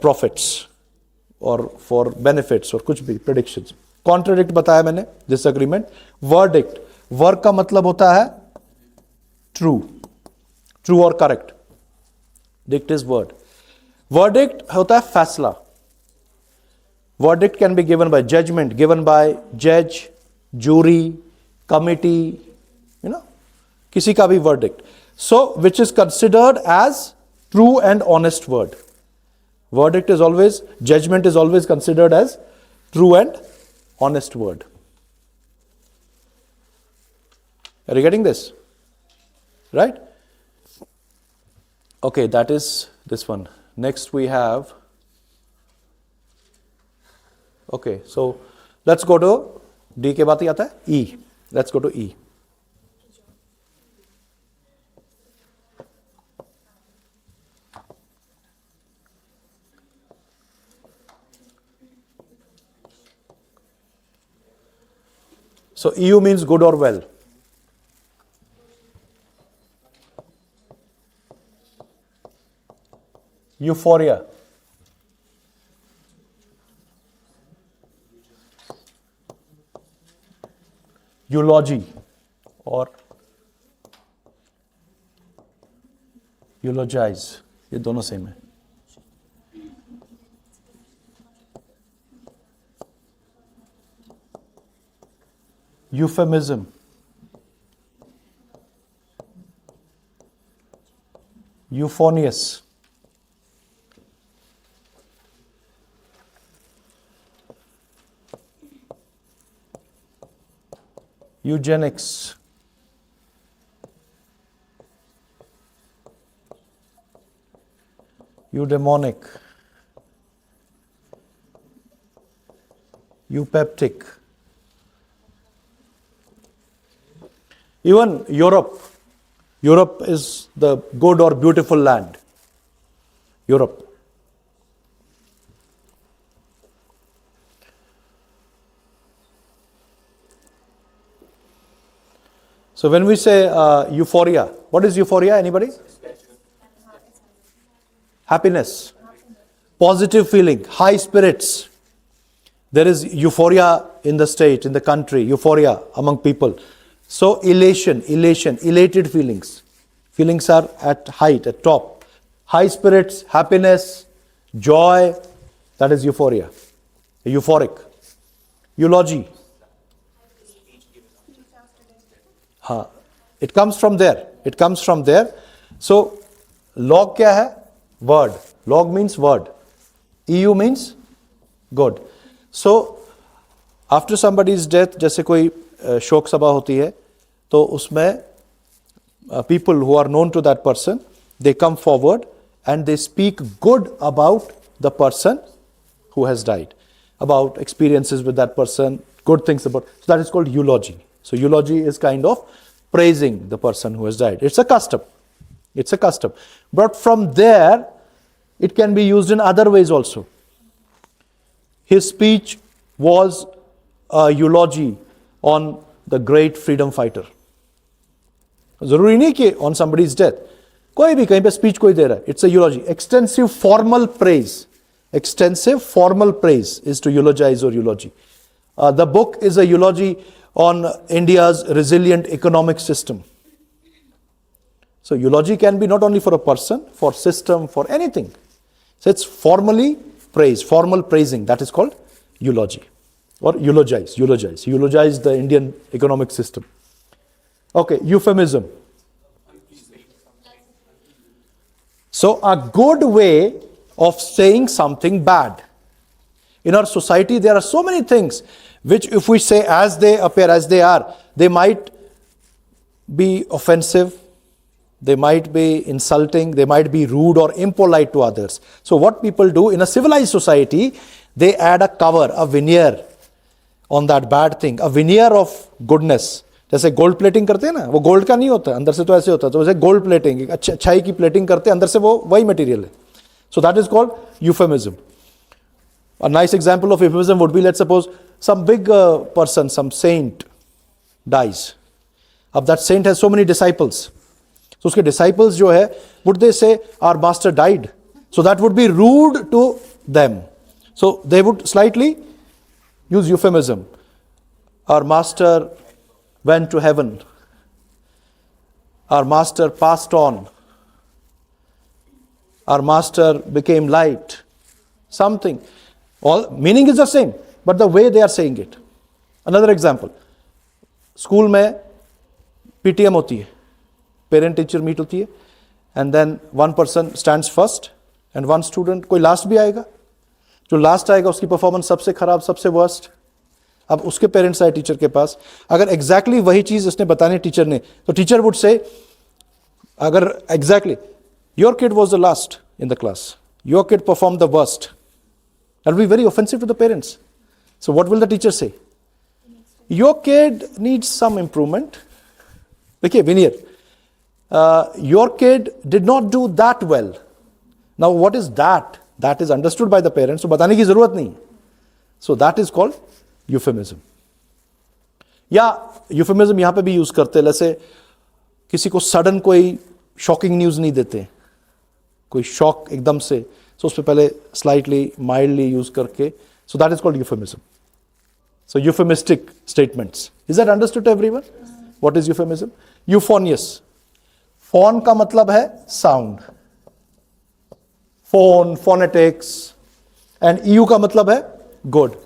prophets or for benefits or कुछ भी predictions. Contradict बताया मैंने, disagreement. Verdict. Verb का मतलब होता है true. True or correct. Dict is word. Verdict होता है फैसला. Verdict can be given by judgment, given by judge, jury, committee, किसी का भी verdict. So, which is considered as true and honest word. Verdict is always, judgment is always considered as true and honest word. Are you getting this? Right? Okay, that is this one. Next we have, okay, so let's go to, D के बाद ही आता है E. Let's go to E. So EU means good or well. Euphoria. Eulogy or eulogize. ये दोनों same है. Euphemism. Euphonious. Eugenics. Eudaimonic. Eupeptic. Even Europe. Europe is the good or beautiful land. Europe. So when we say euphoria, what is euphoria? Anybody? Happiness. Positive feeling, high spirits. There is euphoria in the state, in the country, euphoria among people. So elation, elated feelings. Feelings are at height, at top. High spirits, happiness, joy, that is euphoria. Euphoric. Eulogy. It comes from there. It comes from there. So, log क्या है? Word. Log means word. EU means good. So, after somebody's death, जैसे कोई शोक सभा होती है, तो उसमें people who are known to that person, they come forward and they speak good about the person who has died, about experiences with that person, good things about. So that is called eulogy. So eulogy is kind of praising the person who has died. It's a custom. It's a custom. But from there, it can be used in other ways also. His speech was a eulogy on the great freedom fighter. जरूरी नहीं कि on somebody's death. कोई भी कहीं पे speech कोई दे रहा है. It's a eulogy. Extensive formal praise. Extensive formal praise is to eulogize or eulogy. The book is a eulogy on India's resilient economic system. So eulogy can be not only for a person, for system, for anything. So it's formally praise, formal praising. That is called eulogy or eulogize. Eulogize the Indian economic system. Okay, euphemism. So a good way of saying something bad. In our society, there are so many things which, if we say as they appear, as they are, they might be offensive, they might be insulting, they might be rude or impolite to others. So what people do in a civilized society, they add a cover, a veneer on that bad thing, a veneer of goodness. जैसे gold plating करते हैं ना, वो gold का नहीं होता, अंदर से तो ऐसे होता है, तो जैसे गोल्ड प्लेटिंग, अच्छाई की प्लेटिंग करते हैं, अंदर से वो वही मटेरियल है. So that is called euphemism. A nice example of euphemism would be, let's suppose some big person, some saint dies. अब that saint has so many disciples. So उसके disciples जो है, would they say our master died? So that would be rude to them. So they would slightly use euphemism. Our master went to heaven. Our master passed on. Our master became light. Something. All meaning is the same, but the way they are saying it. Another example. School में PTM होती है, parent teacher meet होती है, and then one person stands first and one student, कोई last भी आएगा, जो last आएगा उसकी performance सबसे खराब, सबसे worst. अब उसके पेरेंट्स आए टीचर के पास, अगर एग्जैक्टली वही चीज उसने बतानी टीचर ने, तो टीचर वुड से, अगर exactly your kid was the last in the class, your kid perform the worst, that will be very offensive to the parents. So what will the teacher say? Your kid needs some improvement. देखिए veneer, your kid did not do that well. Now what is that? That is understood by the parents, तो बताने की जरूरत नहीं. So that is called euphemism. या euphemism यहां पे भी यूज करते हैं, जैसे किसी को सडन कोई शॉकिंग न्यूज नहीं देते, कोई शॉक एकदम से, तो उस पर पहले स्लाइटली माइल्डली यूज करके. So that is called euphemism. So euphemistic statements. Is that understood everyone? What is euphemism? Euphonious. Phone का मतलब है sound, phone, phonetics, and eu का मतलब है good.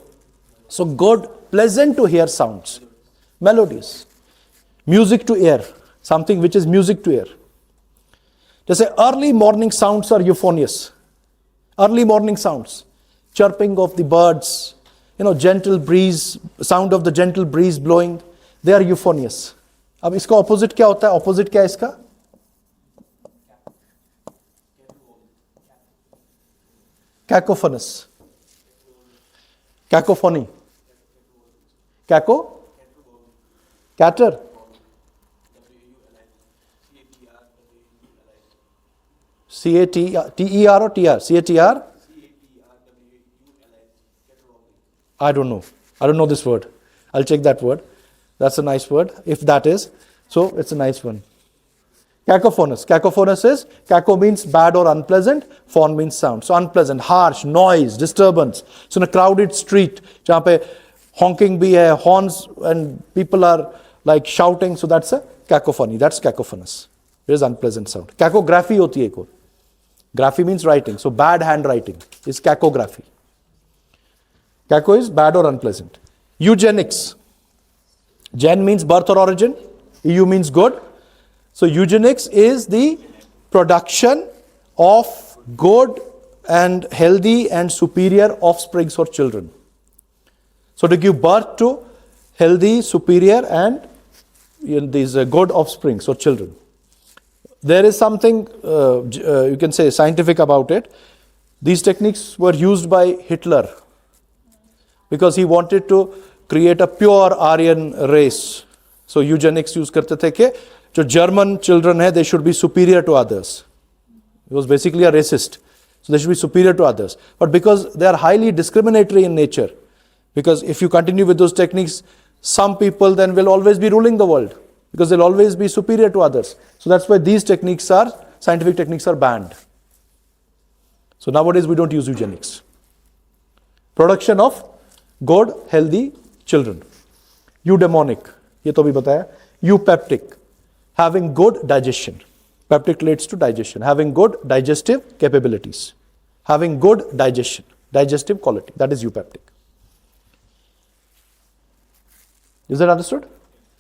So good, pleasant to hear sounds, melodies, music to ear, something which is music to ear. जैसे early morning sounds are euphonious. Early morning sounds, chirping of the birds, gentle breeze, sound of the gentle breeze blowing, they are euphonious. अब इसका opposite क्या होता है? Opposite क्या है इसका? Cacophonous. Cacophony. Caco? Cater? C-A-T-E-R or T-R? C-A-T-R? I don't know. I don't know this word. I'll check that word. That's a nice word. If that is, so it's a nice one. Cacophonous. Cacophonous is, caco means bad or unpleasant, phon means sound. So unpleasant, harsh, noise, disturbance. So in a crowded street, जहाँ पे honking भी है, horns, and people are like shouting, so that's a cacophony. That's cacophonous. It is unpleasant sound. Cacography होती है एक और. Graphy means writing. So bad handwriting is cacography. Caco is bad or unpleasant. Eugenics. Gen means birth or origin. EU means good. So eugenics is the production of good and healthy and superior offsprings for children. So to give birth to healthy, superior and these good offsprings or children. There is something you can say scientific about it. These techniques were used by Hitler because he wanted to create a pure Aryan race. So eugenics use करते थे कि जो German children है, they should be superior to others. He was basically a racist. So they should be superior to others. But because they are highly discriminatory in nature, because if you continue with those techniques, some people then will always be ruling the world because they'll always be superior to others. So that's why these techniques are, scientific techniques are banned. So nowadays we don't use eugenics. Production of good, healthy children. Eudaimonic, ये तो भी बताया. Eupeptic, having good digestion. Peptic relates to digestion. Having good digestive capabilities. Having good digestion, digestive quality. That is eupeptic. Is that understood?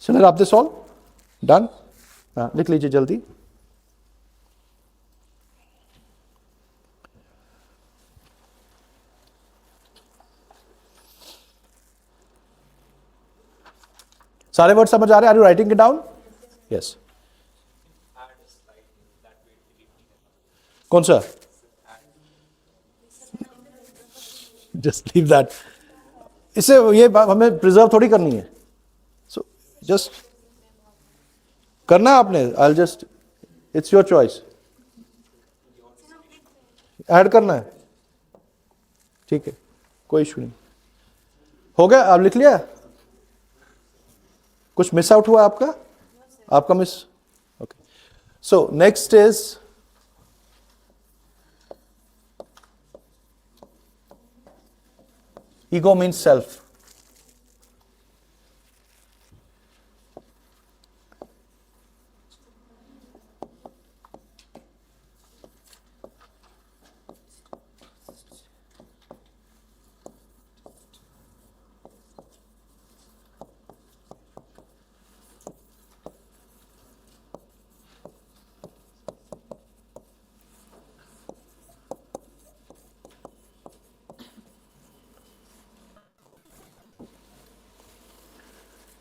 Shall I wrap this all? Done? हाँ, लिख लीजिए जल्दी. सारे word समझ आ रहे हैं? Are you writing it down? Yes. कौन सा? Just leave that. इससे ये हमें प्रिजर्व थोड़ी करनी है. सो जस्ट करना है आपने. I just, it's your choice. Add करना है, ठीक है, कोई इशू नहीं. हो गया? आप लिख लिया? कुछ मिस आउट हुआ आपका? आपका miss? Okay. So next is ego means self.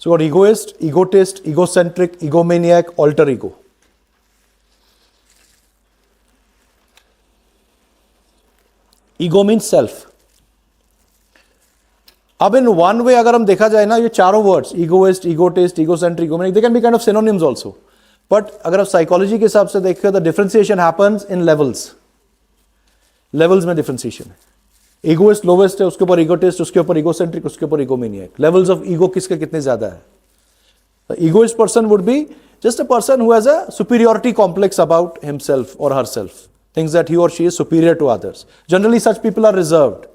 So got egoist, egotist, egocentric, egomaniac, alter ego. Ego means self. अब इन वन वे अगर हम देखा जाए ना, ये चारों words egoist, egotist, egocentric, egomaniac, they can be kind of synonyms also. But अगर आप साइकोलॉजी के हिसाब से देखें तो differentiation happens in levels. Levels में डिफरेंशिएशन है. ईगोइस्ट लोवेस्ट है, उसके ऊपर ईगोटिस्ट, उसके ऊपर ईगोसेंट्रिक, उसके ऊपर ईगोमेनियक. लेवल्स ऑफ ईगो किसके कितने ज्यादा है? The egoist person would be just a person who has a superiority complex about himself or herself, things that he or she is superior to others. Generally such people are reserved.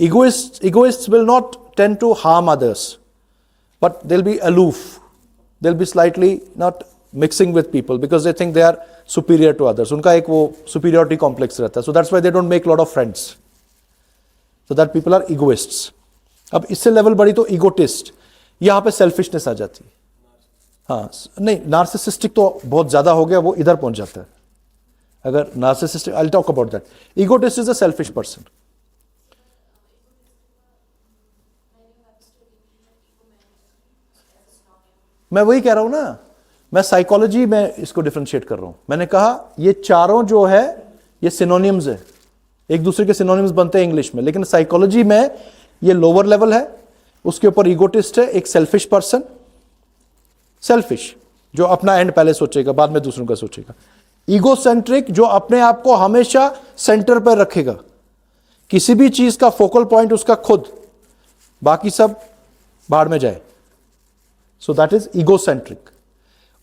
Egoists will not tend to harm others, but they'll be aloof. They'll be slightly not mixing with people because they think they are superior to others. उनका एक वो superiority complex रहता है. So that's why they don't make lot of friends. So that people are egoists. अब इससे level बढ़ी तो egotist. यहाँ पे selfishness आ जाती है. हाँ नहीं, narcissistic तो बहुत ज़्यादा हो गया, वो इधर पहुँच जाता है. अगर narcissistic, I'll talk about that. Egotist is a selfish person. मैं वही कह रहा हूं ना, मैं साइकोलॉजी में इसको डिफरेंशिएट कर रहा हूं. मैंने कहा ये चारों जो है ये सिनोनिम्स है, एक दूसरे के सिनोनिम्स बनते हैं इंग्लिश में, लेकिन साइकोलॉजी में ये लोअर लेवल है. उसके ऊपर ईगोटिस्ट है, एक सेल्फिश पर्सन, सेल्फिश जो अपना एंड पहले सोचेगा, बाद में दूसरों का सोचेगा. ईगोसेंट्रिक जो अपने आप को हमेशा सेंटर पर रखेगा, किसी भी चीज का फोकल पॉइंट उसका खुद, बाकी सब बाहर में जाए. So that is egocentric.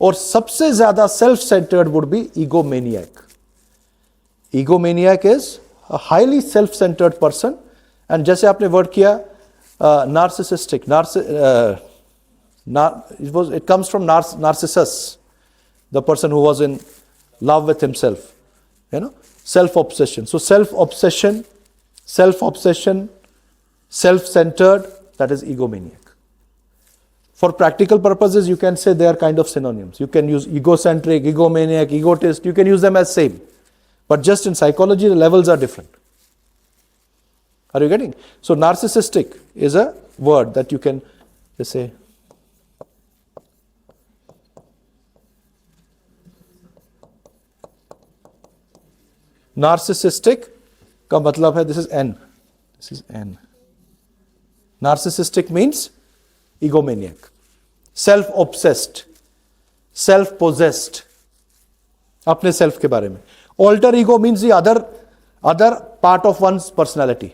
और सबसे ज्यादा self centred would be egomaniac. Egomaniac is a highly self-centered person. And जैसे आपने वर्ड किया narcissistic, it comes from Narcissus, the person who was in love with himself. Self-obsession. So self-obsession, self-centered, that is egomaniac. For practical purposes, you can say they are kind of synonyms. You can use egocentric, egomaniac, egotist, you can use them as same. But just in psychology, the levels are different. Are you getting? So narcissistic is a word that you can just say. Narcissistic का मतलब है, this is N. This is N. Narcissistic means egomaniac. Self-obsessed, self-possessed, अपने self के बारे में. Alter ego means the other part of one's personality.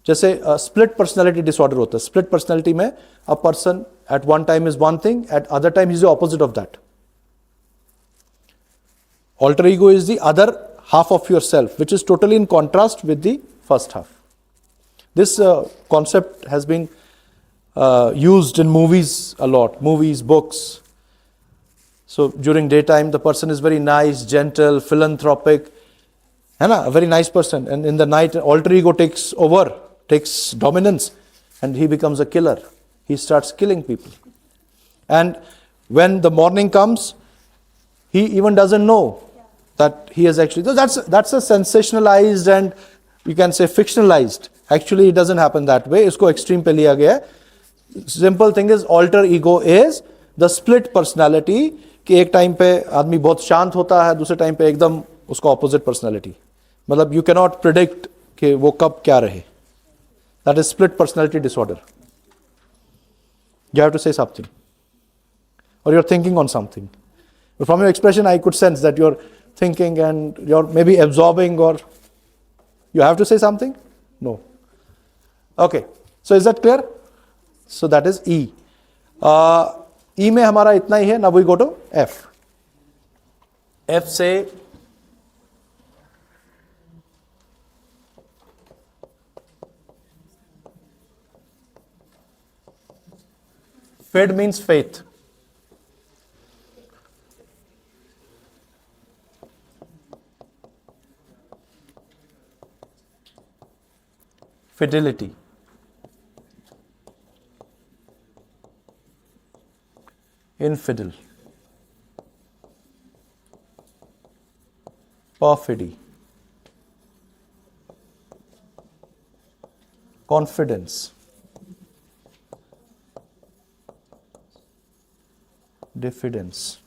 जैसे split personality disorder होता है. Split personality में a person at one time is one thing, at other time he is the opposite of that. Alter ego is the other half of yourself, which is totally in contrast with the first half. This concept has been used in movies a lot, movies, books. So during daytime, the person is very nice, gentle, philanthropic, a very nice person. And in the night, alter ego takes over, takes dominance, and he becomes a killer. He starts killing people. And when the morning comes, he even doesn't know that he has actually. So that's a sensationalized and you can say fictionalized. Actually, it doesn't happen that way. इसको extreme पे लिया गया है. Simple thing is alter ego is the split personality. कि एक time पे आदमी बहुत शांत होता है, दूसरे टाइम पे एकदम उसका ऑपोजिट पर्सनालिटी. मतलब यू कैनॉट प्रिडिक्ट कि वो कब क्या रहे. That is split personality disorder. You have to say something और you are thinking on something. From your expression I could sense that you are thinking and you are maybe absorbing और you have to say something. No. Okay, so is that clear? So that is E. E में हमारा इतना ही है. Now we go to F. F से fed means faith. fidelity. Infidel. Perfidy. Confidence. Diffidence.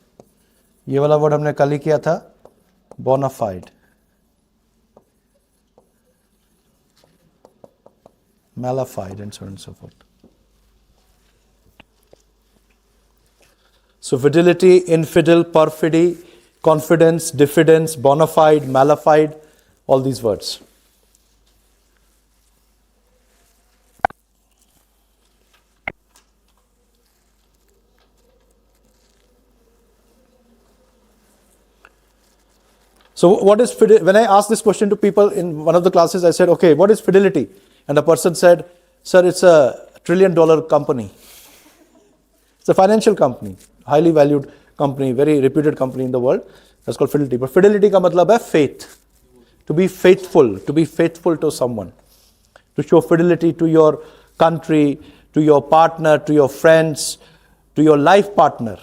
ये वाला word हमने कल ही किया था, bonafide. Malified and so on and so forth. So fidelity, infidel, perfidy, confidence, diffidence, bona fide, malified, all these words. So what is fidelity? When I asked this question to people in one of the classes, I said, okay, what is fidelity? And the person said, sir, it's a $1 trillion company. It's a financial company, highly valued company, very reputed company in the world. That's called fidelity. But fidelity ka matlab hai faith. To be faithful to someone. To show fidelity to your country, to your partner, to your friends, to your life partner.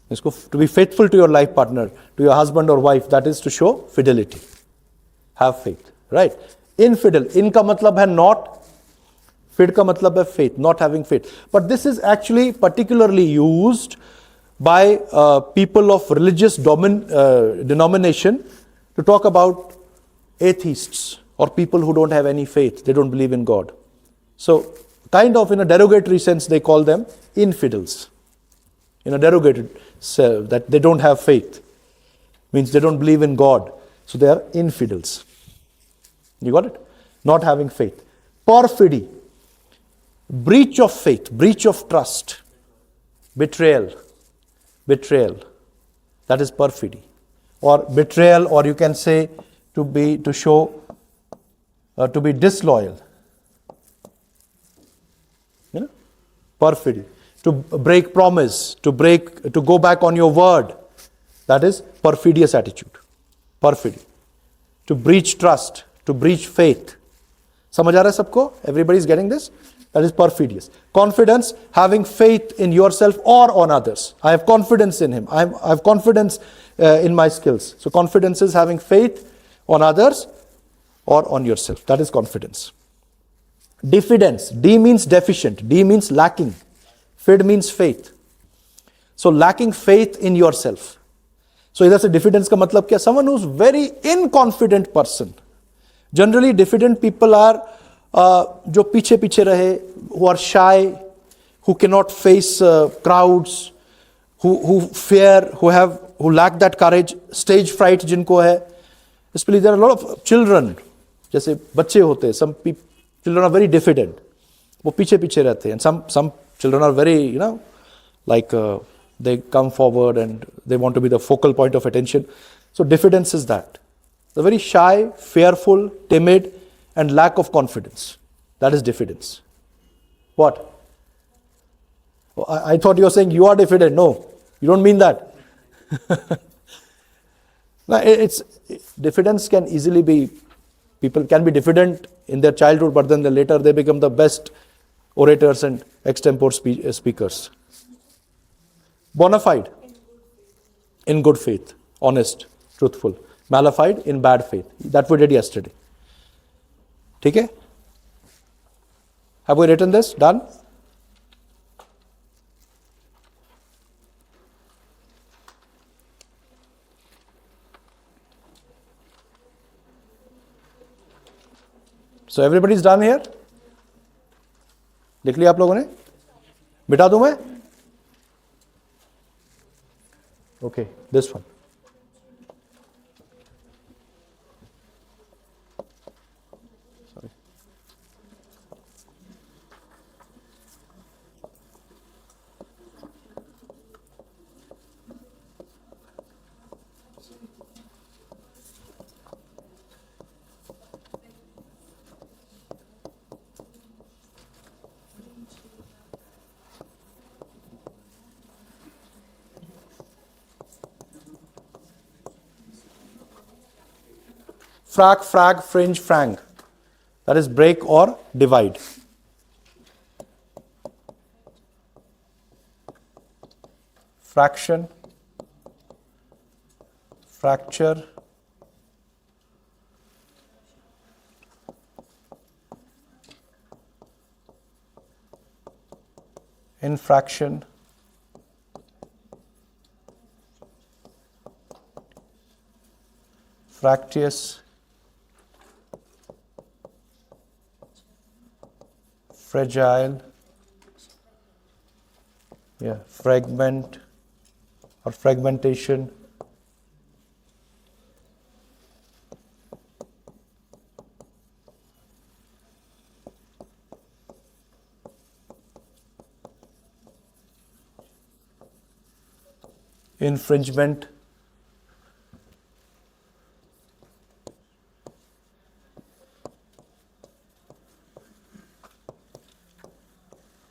To be faithful to your life partner, to your husband or wife, that is to show fidelity. Have faith, right? Infidel, in ka matlab hai not, fid ka matlab hai faith, not having faith. But this is actually particularly used by people of religious denomination to talk about atheists or people who don't have any faith, they don't believe in God. So, kind of in a derogatory sense, they call them infidels. In a derogatory sense, that they don't have faith, means they don't believe in God. So, they are infidels. You got it? Not having faith. Perfidy. Breach of faith, breach of trust. Betrayal. That is perfidy. Or betrayal, or you can say to be disloyal. You know? Perfidy. To break promise, to go back on your word. That is perfidious attitude. Perfidy. To breach trust. To breach faith. समझ आ रहा है सबको? Everybody is getting this? That is perfidious. Confidence, having faith in yourself or on others. I have confidence in him. I have confidence in my skills. So confidence is having faith on others or on yourself. That is confidence. Diffidence. D means deficient. D means lacking. Fid means faith. So lacking faith in yourself. So इधर से diffidence का मतलब क्या? Someone who's very inconfident person. Generally, diffident people are जो पीछे पीछे रहे, who are shy, who cannot face crowds, who fear, who lack that courage, stage fright जिनको है. Especially there are a lot of children, जैसे बच्चे होते हैं. Some children are very diffident. वो पीछे पीछे रहते हैं. And some children are very, like they come forward and they want to be the focal point of attention. So diffidence is that. They're very shy, fearful, timid, and lack of confidence. That is diffidence. What? I thought you were saying you are diffident. No, you don't mean that. Now, diffidence can easily be, people can be diffident in their childhood, but then later they become the best orators and extempore speakers. Bona fide, in good faith, honest, truthful. Malified, in bad faith. That we did yesterday. ठीक है? Have we written this? Done? So everybody is done here? लिख लिया आप लोगों ने? मिटा दूं मैं? Okay, this one. Sorry. Frac, frag, fringe, frang. That is break or divide. Fraction, fracture, infraction, fractious, fragile, fragment or fragmentation, infringement,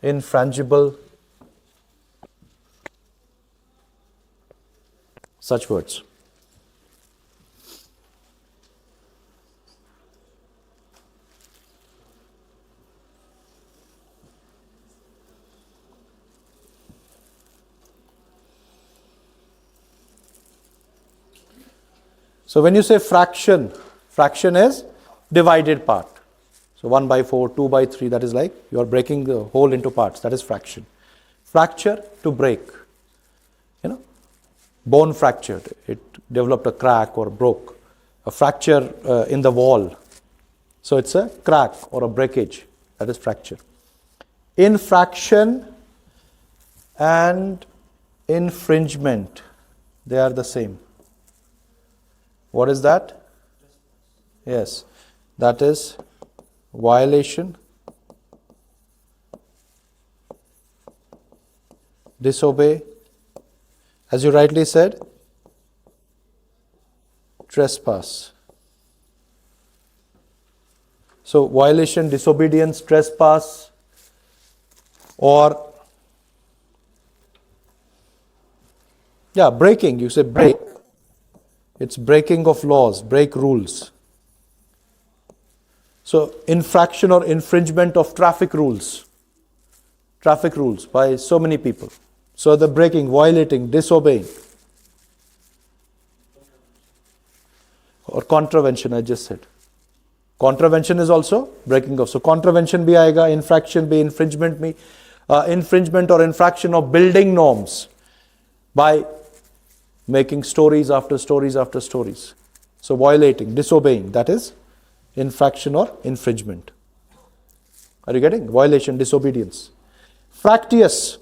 infrangible, such words. So when you say fraction, fraction is divided part. So 1 by 4, 2 by 3, that is like you are breaking the whole into parts. That is fraction. Fracture, to break. Bone fractured. It developed a crack or broke. A fracture in the wall. So it's a crack or a breakage. That is fracture. Infraction and infringement, they are the same. What is that? Yes, that is violation, disobey, as you rightly said, trespass. So violation, disobedience, trespass, or breaking. You say break. It's breaking of laws, break rules. So infraction or infringement of traffic rules by so many people. So the breaking, violating, disobeying. Or contravention, I just said. Contravention is also breaking of. So contravention bhi aayega, infraction bhi, infringement bhi. Infringement or infraction of building norms by making stories after stories after stories. So violating, disobeying, that is infraction or infringement. Are you getting? Violation, disobedience. Fractious.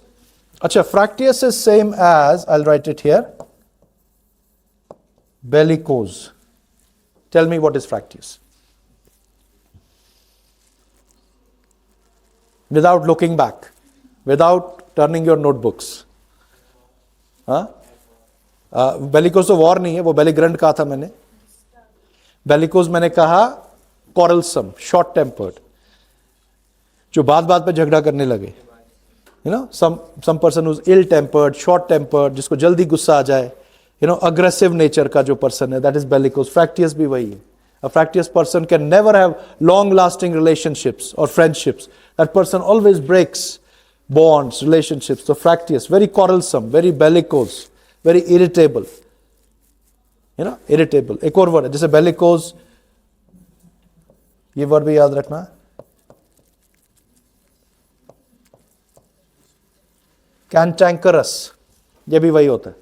Acha, fractious is same as, I'll write it here, bellicose. Tell me what is fractious. Without looking back, without turning your notebooks. Bellicose तो war नहीं है, वो बेलीग्रैंड कहा था मैंने. Bellicose मैंने कहा quarrelsome, short tempered, जो बात बात पे झगड़ा करने लगे. Some person who's ill tempered, short tempered, जिसको जल्दी गुस्सा आ जाए, aggressive nature का जो person है, that is bellicose. Fractious भी वही है. A fractious person can never have long lasting relationships or friendships. That person always breaks bonds, relationships. So fractious, very quarrelsome, very bellicose, very irritable. Irritable. एक और word है जैसे bellicose, ये word भी याद रखना. Cantankerous, ये भी वही होता है.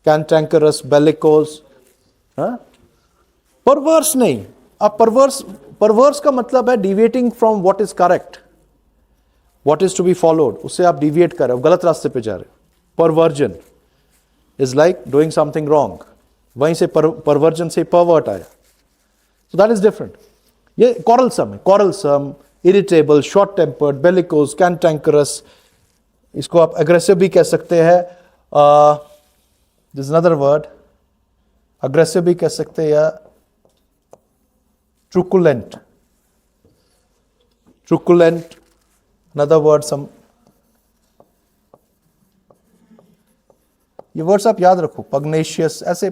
Cantankerous, bellicose, परवर्स नहीं. अब परवर्स का मतलब है deviating from what is correct, what is to be followed, उससे आप डिविएट कर रहे हो, गलत रास्ते पे जा रहे हो. Perversion is like doing something wrong, वहीं से परवर्जन से परवर्ट आया. सो दैट इज डिफरेंट. ये कॉरलसम है, कॉरलसम, irritable, short tempered, bellicose, cantankerous. इसको आप अग्रेसिव भी कह सकते हैं. दिस अनदर वर्ड, अग्रेसिव भी कह सकते हैं या truculent. Truculent, another word, some. ये वर्ड्स आप याद रखो. पग्नेशियस, ऐसे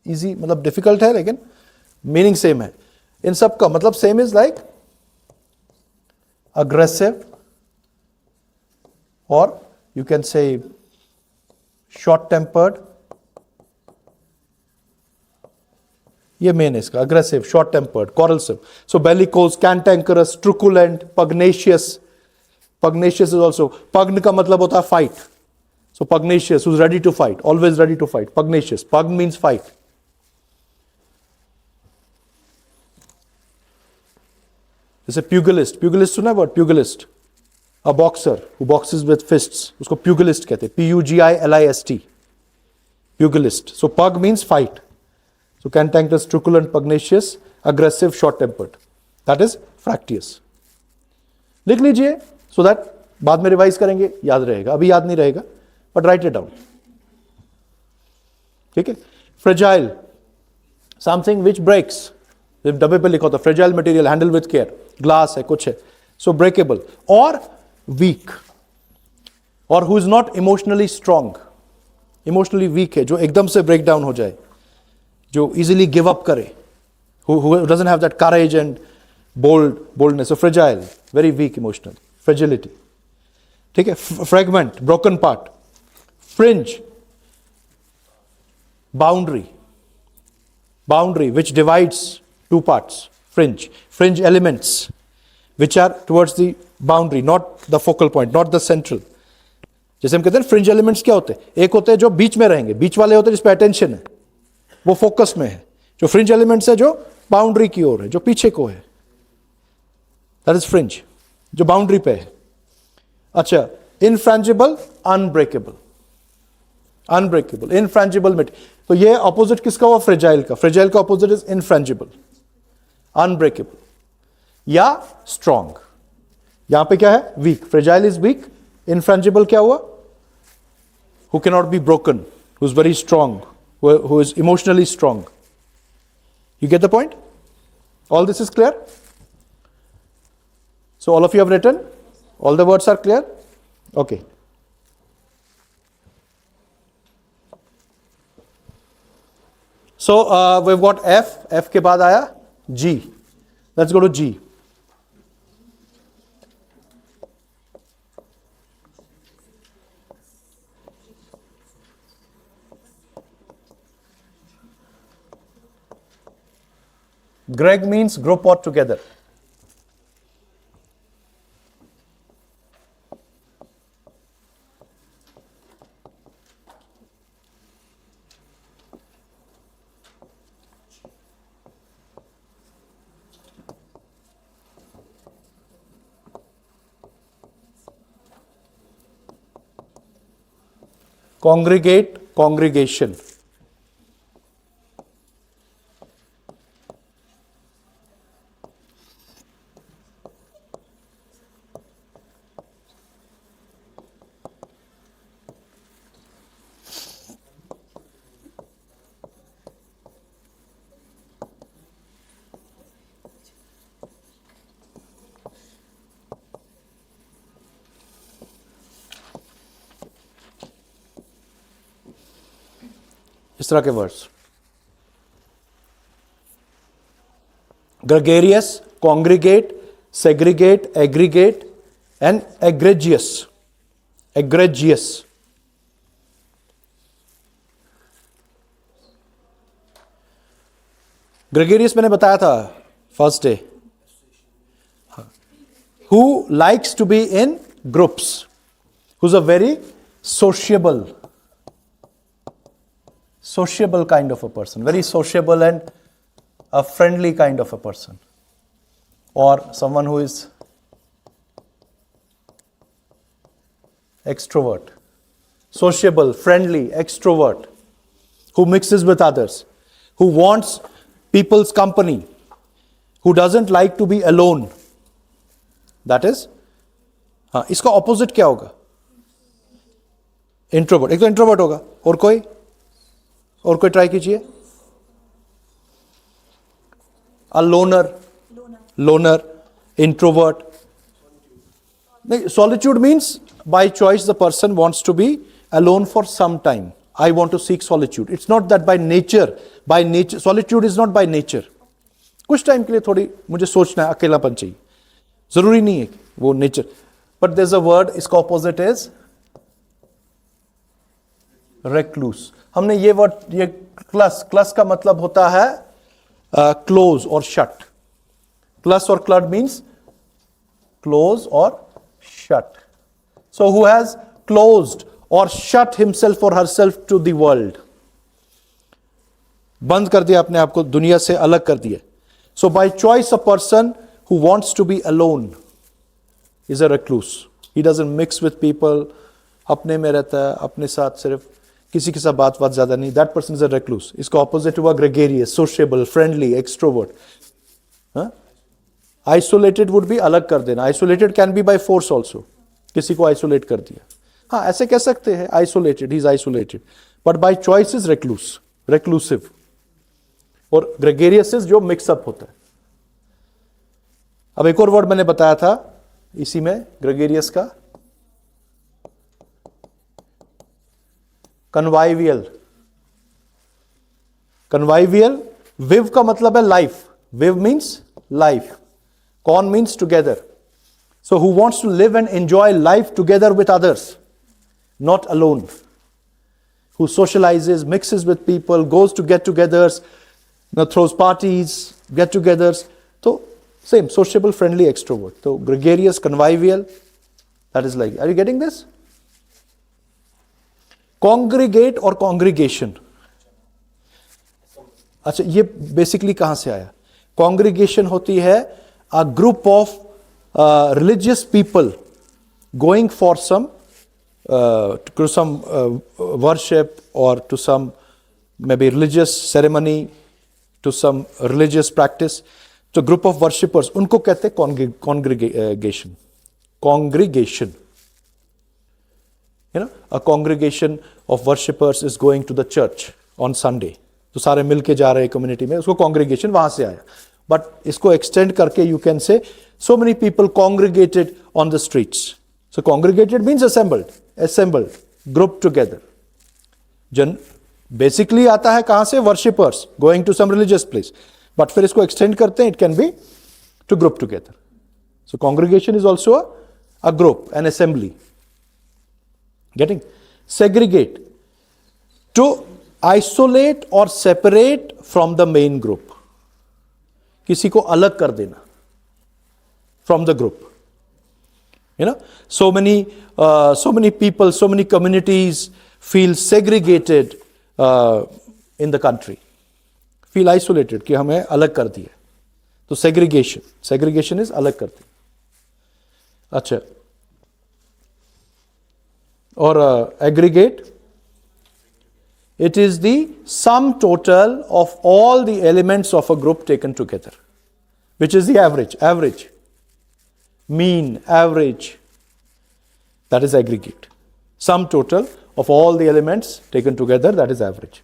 इजी, मतलब डिफिकल्ट है लेकिन मीनिंग सेम है. इन सब का मतलब सेम इज लाइक अग्रेसिव, और you can say short tempered. ये मेन है इसका, aggressive, short tempered, quarrelsome. So bellicose, cantankerous, truculent, pugnacious. Pugnacious is also, pugn का मतलब होता है fight. So pugnacious, who's ready to fight, always ready to fight. Pugnacious, pug means fight. जैसे प्यूगिलिस्ट, pugilist सुना है word, pugilist, a boxer who boxes with fists, उसको प्यूगिलिस्ट कहते हैं. Pugilist, प्यूगिलिस्ट. सो पग means fight. So cantankerous, truculent, pugnacious, aggressive, short-tempered. That is fractious. लिख लीजिए so that बाद में रिवाइज करेंगे, याद रहेगा. अभी याद नहीं रहेगा, but write it down. ठीक है. Fragile, something which breaks. डब्बे पे लिखा होता है fragile material, handle with care. Glass है, कुछ है. So breakable. और weak, or who is not emotionally strong. Emotionally weak है, जो एकदम से break down हो जाए, जो easily give up करे, who doesn't have that courage and boldness. So fragile, very weak emotional, fragility. ठीक है. Fragment, broken part. Fringe, boundary, which divides two parts. Fringe elements which are towards the boundary, not the focal point, not the central. जैसे हम कहते हैं fringe elements क्या होते हैं, एक होते हैं जो बीच में रहेंगे, बीच वाले होते हैं जिस पे attention है, वो फोकस में है. जो फ्रिंज एलिमेंट्स है जो बाउंड्री की ओर है, जो पीछे को है, दैट इज फ्रिंज, जो बाउंड्री पे है. अच्छा, इनफ्रेंजिबल, अनब्रेकेबल. इनफ्रेंजिबल में, तो ये ऑपोजिट किसका हुआ, फ्रेजाइल का. फ्रेजाइल का ऑपोजिट इज इनफ्रेंजिबल, अनब्रेकेबल या स्ट्रॉन्ग. यहां पे क्या है, weak. Fragile is weak. Infrangible क्या हुआ, who can not be broken, who is very strong, who is emotionally strong. You get the point? All this is clear? So all of you have written? All the words are clear? Okay. So we've got F. F के बाद आया G. Let's go to G. Greg means group or together. Congregate, congregation. इस तरह के words. Gregarious, congregate, segregate, aggregate and egregious. Egregious, gregarious मैंने बताया था first day. Who likes to be in groups, who's a very sociable kind of a person, very sociable and a friendly kind of a person, or someone who is extrovert, sociable, friendly, extrovert, who mixes with others, who wants people's company, who doesn't like to be alone. That is, हाँ, इसका opposite क्या होगा? Introvert. एक तो introvert होगा, और कोई try कीजिए. A loner, introvert. नहीं, solitude means by choice the person wants to be alone for some time. I want to seek solitude. It's not that by nature, solitude is not by nature. कुछ time के लिए थोड़ी मुझे सोचना है, अकेलापन चाहिए, जरूरी नहीं है वो nature. But there is a word, इसका ऑपोजिट इज रेक्लूस. हमने ये वर्ड, ये क्लस का मतलब होता है क्लोज और शट. क्लस और क्लड मीन्स क्लोज और shut. So who has closed or shut himself or herself to the world, बंद कर दिया अपने आप को, दुनिया से अलग कर दिया. So by choice a person who wants to be alone is a recluse. He doesn't mix with people, अपने में रहता है, अपने साथ सिर्फ, किसी के साथ बात ज्यादा नहीं. That person is a recluse. इसका opposite हुआ gregarious, sociable, friendly, extrovert. Isolated would be अलग कर देना. Isolated can be by force also. किसी को isolate कर दिया. हाँ, ऐसे कह सकते हैं, isolated, he is isolated, but by choice is reclusive. और ग्रेगेरियस इज जो मिक्सअप होता है. अब एक और वर्ड मैंने बताया था इसी में ग्रेगेरियस का, कन्वाइवियल. विव का मतलब है life. Viv means life, con means together. So who wants to live and enjoy life together with others, not alone. Who socializes, mixes with people, goes to get-togethers, throws parties, get-togethers. So same, sociable, friendly, extrovert. So gregarious, convivial, that is like, are you getting this? Congregate or congregation. अच्छा, ये basically कहां से आया? Congregation होती है a group of religious people going for some worship or to some maybe religious ceremony, to some religious practice. So group of worshippers, उनको कहते हैं congregation. You know, a congregation of worshippers is going to the church on Sunday. तो सारे मिलके जा रहे हैं community में, उसको congregation वहां से आया. But इसको extend करके you can say so many people congregated on the streets. So congregated means assembled, grouped together. Basically आता है कहां से? Worshippers going to some religious place. But फिर इसको extend करते हैं, it can be to group together. So congregation is also a group, an assembly. Getting? Segregate, to isolate or separate from the main group. किसी को अलग कर देना from the group. You know, so many people, so many communities feel segregated in the country, feel isolated कि हमें अलग कर दिया. तो segregation is अलग कर दिया. अच्छा, और aggregate, it is the sum total of all the elements of a group taken together, which is the average, mean, average. That is aggregate. Sum total of all the elements taken together, that is average.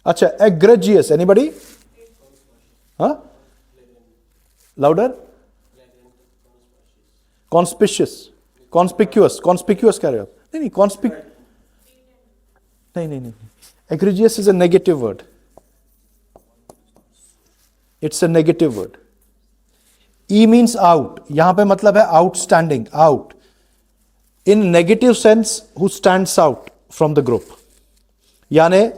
Acha, egregious, anybody? Huh? Louder? Conspicuous कह रहे हो आप? नहीं, नहीं. Egregious is a negative word. It's a negative word. E means out. यहां पे मतलब है outstanding, out. in negative sense who stands out from the group. यानी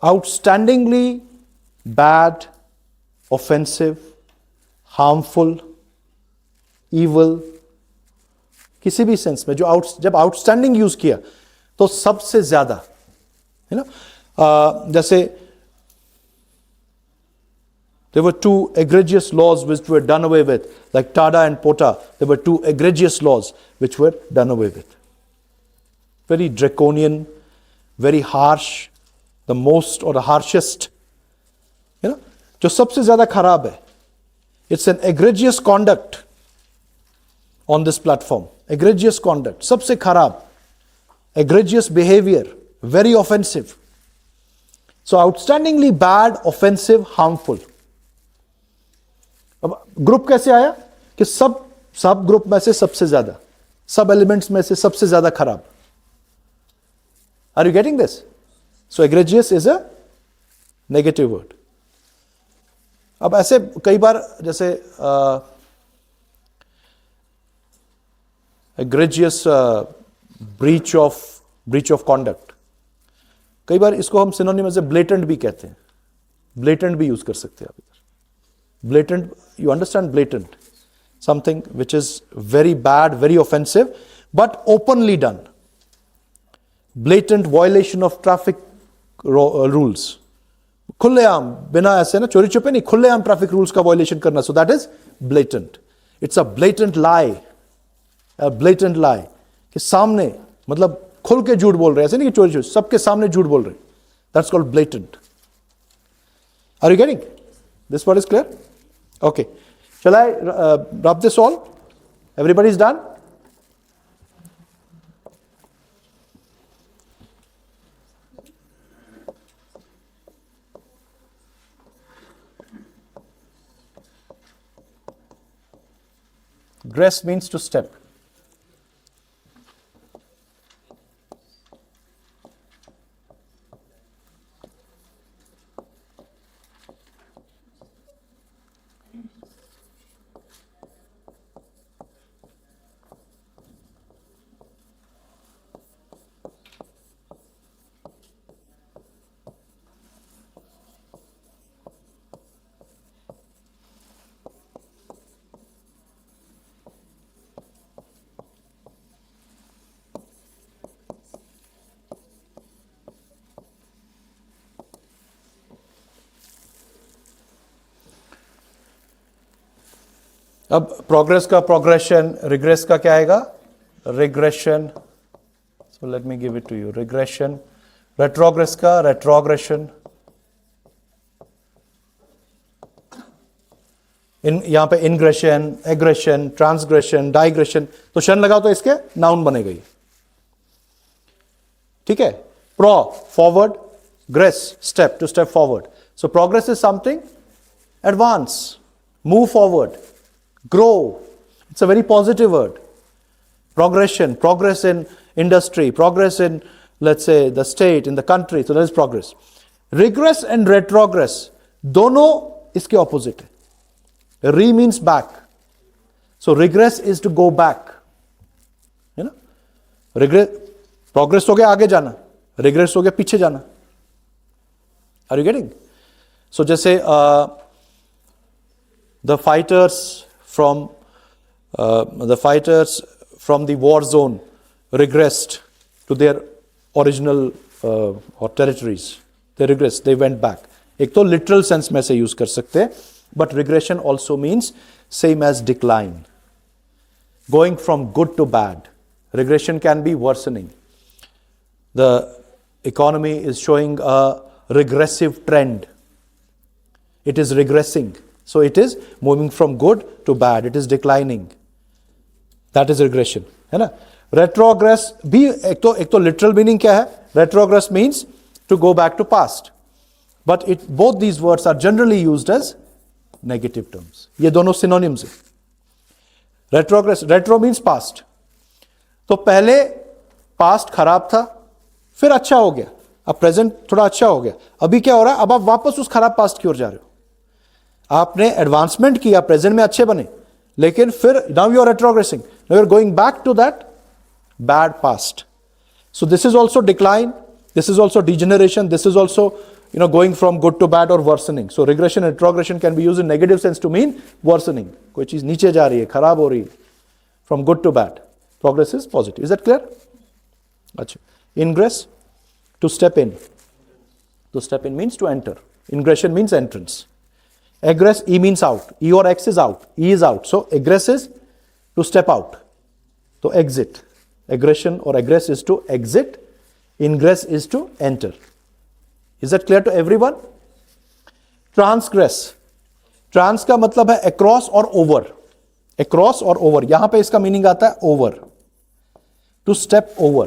outstandingly bad, offensive, harmful, evil, किसी भी सेंस में जो जब आउटस्टैंडिंग यूज किया तो सबसे ज्यादा, है ना, जैसे there were two egregious laws which were done away with, like Tada and Pota. There were two egregious laws which were done away with. Very draconian, very harsh, the most or the harshest, you know, जो सबसे ज्यादा खराब है. It's an egregious conduct on this platform. Egregious conduct, सबसे खराब. Egregious behavior, very offensive. So outstandingly bad, offensive, harmful. अब group कैसे आया कि सब ग्रुप में से सबसे ज्यादा, सब एलिमेंट्स में से सबसे ज्यादा खराब. Are you getting this? So egregious is a negative word. अब ऐसे कई बार जैसे egregious breach of conduct, कई बार इसको हम सिनोनिम से blatant भी कहते हैं. blatant भी यूज कर सकते हैं आप इधर. blatant, you understand blatant, something which is very bad, very offensive, but openly done. Blatant violation of traffic rules. खुलेआम, बिना ऐसे ना चोरी छुपे नहीं, खुलेआम ट्रैफिक रूल्स का वायलेशन करना. So that is blatant. It's a blatant lie. Blatant lie कि सामने, मतलब खुल के झूठ बोल रहे हैं, ऐसे नहीं कि चोरी छुपे, सबके सामने झूठ बोल रहे हैं. That's called blatant. Are you getting this? Word is clear? Okay. Shall I wrap this all? Everybody's done? Gress means to step. अब प्रोग्रेस का प्रोग्रेशन, रिग्रेस का क्या आएगा? Regression. So let me give it to you. Regression. Retrogress का retrogression. यहां पे इनग्रेशन, aggression, transgression, digression. तो शन लगाओ तो इसके नाउन बनेगा ये. ठीक है. Pro, forward. Gress, step, to step forward. So progress is something advance, move forward, grow. It's a very positive word. Progression, progress in industry, progress in, let's say, the state, in the country. So that is progress. Regress and retrogress, दोनों इसके opposite है. Re means back. So regress is to go back. है ना? Regress, progress हो गया आगे जाना, regress हो गया पीछे जाना. Are you getting? So जैसे the fighters from the war zone regressed to their original or territories. They regressed, they went back. एक तो literal sense में से use कर सकते हैं, but regression also means same as decline. Going from good to bad. Regression can be worsening. The economy is showing a regressive trend. It is regressing. So it is moving from good to bad. It is declining. That is regression. है ना? Retrogress भी एक तो literal meaning क्या है? Retrogress means to go back to past. But both these words are generally used as negative terms. ये दोनों synonyms हैं. Retrogress, retro means past. तो पहले past खराब था, फिर अच्छा हो गया. अब present थोड़ा अच्छा हो गया. अभी क्या हो रहा है? अब आप वापस उस खराब past की ओर जा रहे हो. आपने एडवांसमेंट किया, प्रेजेंट में अच्छे बने, लेकिन फिर now you are retrogressing, now you are going back to that bad past. So this is also decline, this is also degeneration, this is also going from good to bad or worsening. So regression and retrogression can be used in negative sense to mean worsening. कोई चीज नीचे जा रही है, खराब हो रही है, from good to bad. Progress is positive. Is that clear? अच्छा. Ingress, to step in. To step in means to enter. Ingression means entrance. Egress, E means out. E or X is out. E is out. So egress is to step out. So exit. Aggression or egress is to exit. Ingress is to enter. Is that clear to everyone? Transgress. Trans का मतलब है across or over. Across or over. यहां पे इसका meaning आता है over. To step over.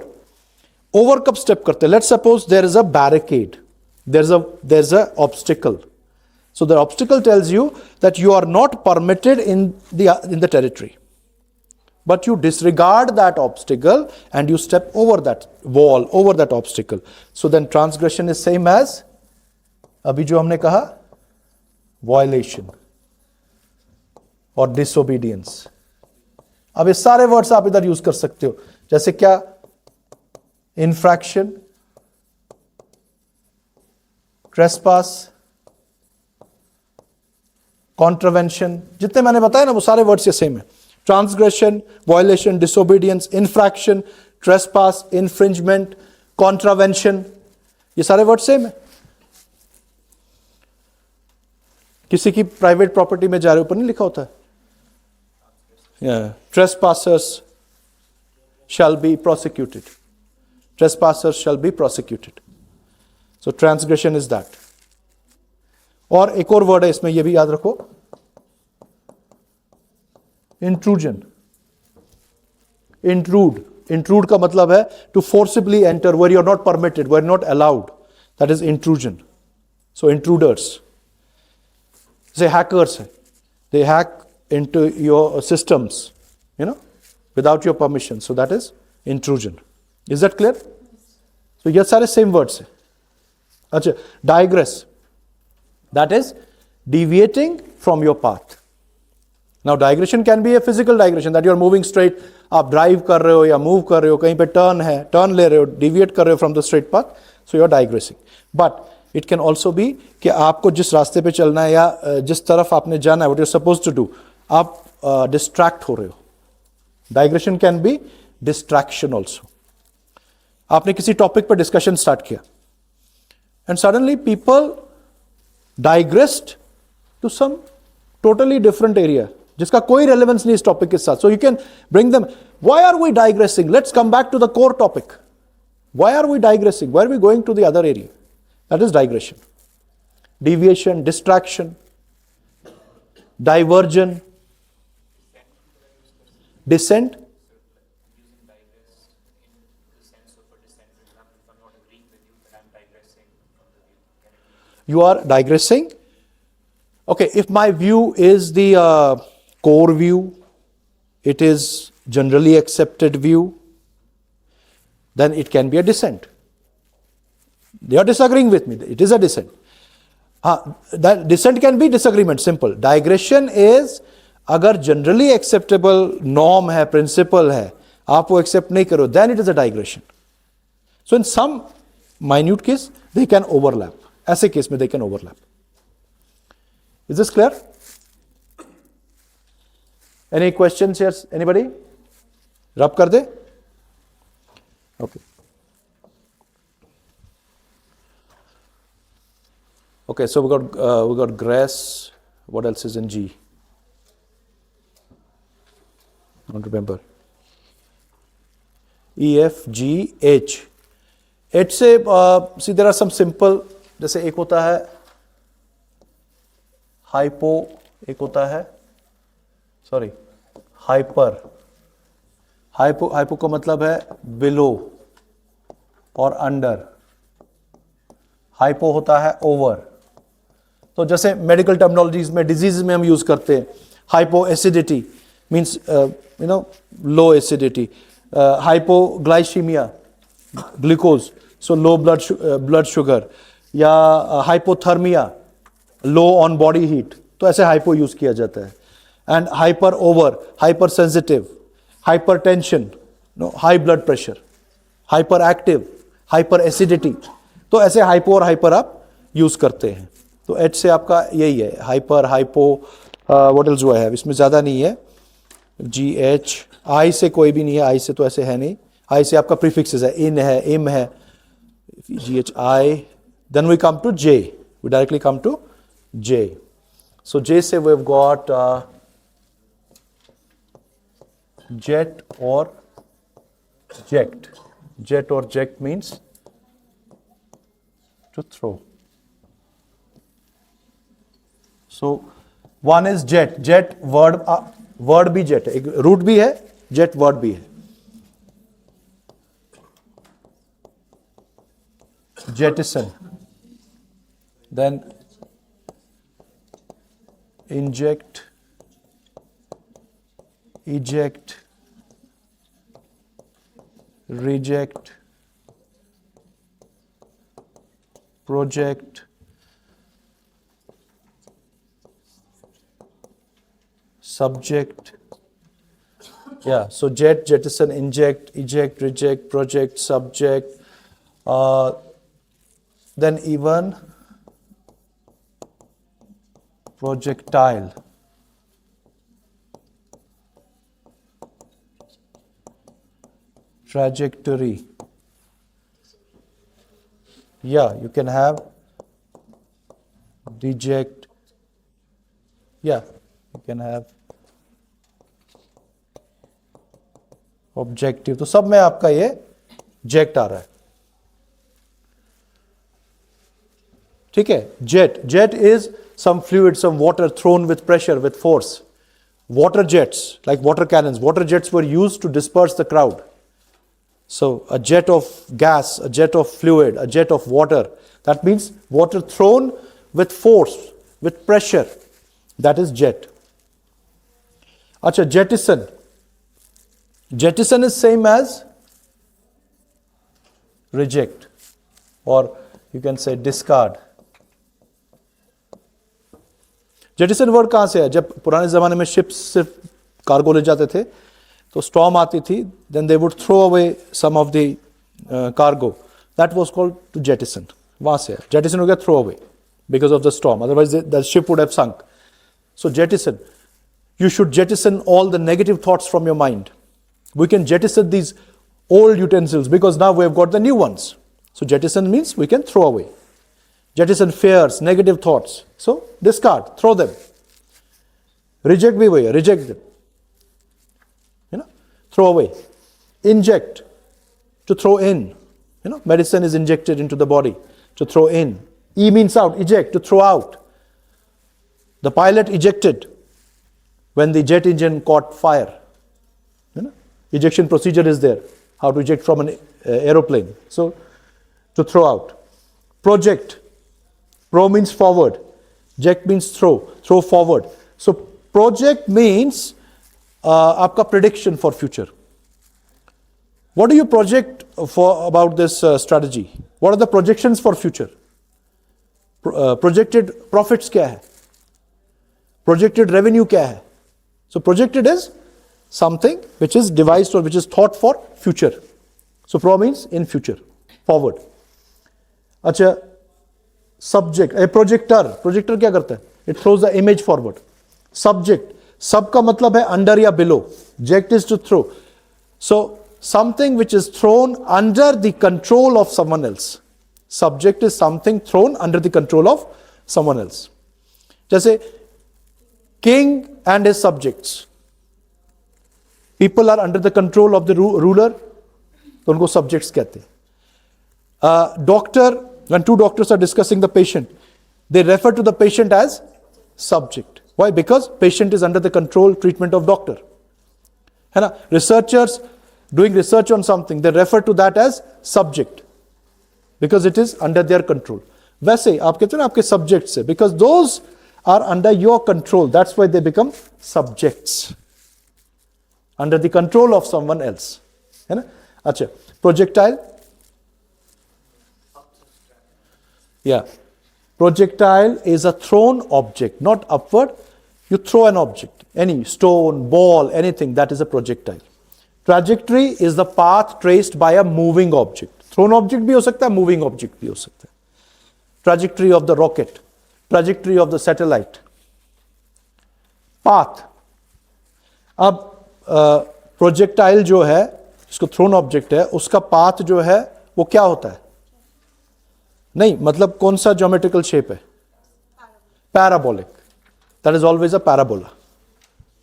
Over कब step करते हैं? Let's suppose there is a barricade. There's a obstacle. So the obstacle tells you that you are not permitted in the territory. But you disregard that obstacle and you step over that wall, over that obstacle. So then transgression is same as अभी जो हमने कहा violation और disobedience. अब ये सारे words आप इधर यूज कर सकते हो, जैसे क्या? infraction, trespass, contravention. जितने मैंने बताया ना वो सारे वर्ड्स ये सेम है. Transgression, violation, disobedience, infraction, trespass, infringement, contravention, ये सारे वर्ड सेम है. किसी की प्राइवेट प्रॉपर्टी में जा रहे ऊपर नहीं लिखा होता है trespassers shall be prosecuted. Trespassers shall be prosecuted. So transgression is that. और एक और वर्ड है इसमें, ये भी याद रखो, intrusion. Intrude का मतलब है to forcibly enter where you are not permitted, where you are not allowed. That is intrusion. So intruders. Say hackers है, they hack into your systems, without your permission. So that is intrusion. Is that clear? So ये सारे same words है. अच्छा, digress. That is deviating from your path. Now digression can be a physical digression, that you are moving straight. आप drive कर रहे हो या move कर रहे हो, कहीं पे टर्न है, टर्न ले रहे हो, डिविएट कर रहे हो from the straight path, so you are digressing. But it can also be कि आपको जिस रास्ते पे चलना है या जिस तरफ आपने जाना है, what you are suppose to do, आप डिस्ट्रैक्ट हो रहे हो. Digression can be distraction also. आपने किसी टॉपिक पर डिस्कशन स्टार्ट किया and suddenly people digressed to some totally different area जिसका कोई रेलेवेंस नहीं इस टॉपिक के साथ. So you can bring them, why are we digressing, let's come back to the core topic. Why are we digressing, why are we going to the other area? That is digression. Deviation, distraction, diversion, descent. You are digressing. Okay, if my view is the core view, it is generally accepted view, then it can be a dissent. They are disagreeing with me. It is a dissent. That dissent can be disagreement, simple. Digression is अगर generally acceptable norm है, principle है, आप वो accept नहीं करो, then it is a digression. So in some minute case, they can overlap. ऐसे case में they can overlap. Is this clear? Any questions here? Anybody? Rub कर दे? Okay. Okay, so we got grass. What else is in G? I don't remember. E, F, G, H. H से see there are some simple, जैसे एक होता है hypo, एक होता है sorry hyper. Hypo का मतलब है बिलो और अंडर. हाइपो होता है ओवर. तो जैसे मेडिकल टर्मिनोलॉजीज में, डिजीज में हम यूज करते हैं hypo acidity means low acidity. Hypoglycaemia, glucose, so low blood sugar. या hypothermia, low on body heat, तो ऐसे हाइपो यूज किया जाता है. and hyper over, hypersensitive, hypertension, high blood pressure, hyperactive, hyper acidity. तो ऐसे हाइपो और हाइपर आप यूज करते हैं. तो H से आपका यही है, hyper, hypo. What else do I have? इसमें ज्यादा नहीं है. GH. I से कोई भी नहीं है, I से तो ऐसे है नहीं. I से आपका प्रीफिक्सेस है, इन है, इम है. GHI. Then we come to J. We directly come to J. So J say we've got jet or ject. Jet or ject means to throw. So one is jet. Jet word word भी jet है, एक root भी है, jet word भी है. Jettison. Then inject, eject, reject, project, subject. Yeah, so jet, jettison, inject, eject, reject, project, subject. Then even projectile. Trajectory. Yeah, you can have deject. Yeah, you can have objective. तो सब में आपका ये जेक्ट आ रहा है. ठीक है. Jet is some fluid, some water thrown with pressure, with force. Water jets, like water cannons. Water jets were used to disperse the crowd. So a jet of gas, a jet of fluid, a jet of water. That means water thrown with force, with pressure. That is jet. Acha, jettison. Jettison is same as reject, or you can say discard. Jettison word कहाँ से है? जब पुराने ज़माने में ships सिर्फ cargo ले जाते थे तो स्टॉर्म आती थी, then they would throw away some of the cargo. That was called to jettison. वहाँ से है. जेटिसन हो गया throw away because of the storm, otherwise the ship would have sunk. So jettison, you should jettison all the negative thoughts from your mind. We can jettison these old utensils because now we have got the new ones. So jettison means we can throw away. Jettison fears, negative thoughts. So discard, throw them. Reject bhi वही, reject them. Throw away. Inject, to throw in. Medicine is injected into the body, to throw in. E means out, eject, to throw out. The pilot ejected when the jet engine caught fire. Ejection procedure is there, how to eject from an aeroplane. So, to throw out. Project. Pro means forward. Ject means throw forward. So, project means आपका prediction for future. What do you project for about this strategy? What are the projections for future? Projected profits क्या है? Projected revenue क्या है? So projected is something which is devised or which is thought for future. So pro means in future, forward. अच्छा, subject, a projector क्या करता है? It throws the image forward. Subject, sub का मतलब है under या below. Ject is to throw. So something which is thrown under the control of someone else. Subject is something thrown under the control of someone else. जैसे king and his subjects. People are under the control of the ruler, तो उनको subjects कहते हैं. Doctor, when two doctors are discussing the patient, they refer to the patient as subject. Why? Because patient is under the control treatment of doctor. है ना? Researchers doing research on something, they refer to that as subject because it is under their control. वैसे आप कहते हैं ना आपके subjects से, because those are under your control. That's why they become subjects. Under the control of someone else. है ना? अच्छा, projectile. Yeah. Projectile is a thrown object, not upward. You throw an object. any stone, ball, anything, that is a projectile. Trajectory is the path traced by a moving object. Thrown object भी हो सकता है, moving object भी हो सकता है. Trajectory of the rocket, trajectory of the satellite. Path. अब projectile जो है, इसको थ्रोन ऑब्जेक्ट है, उसका पाथ जो है वो क्या होता है? नहीं, मतलब कौन सा ज्योमेट्रिकल शेप है? Parabolic. That is always a parabola,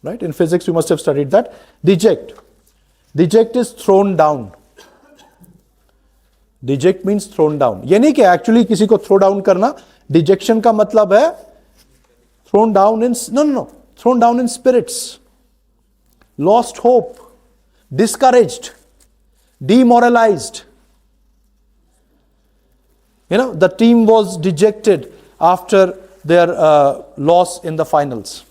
right? In physics you must have studied that. Deject. Deject is thrown down. Deject means thrown down. ये नहीं कि actually किसी को throw down करना. Dejection का मतलब है thrown down in, no, thrown down in spirits, lost hope, discouraged, demoralized. You know, the team was dejected after their loss in the finals.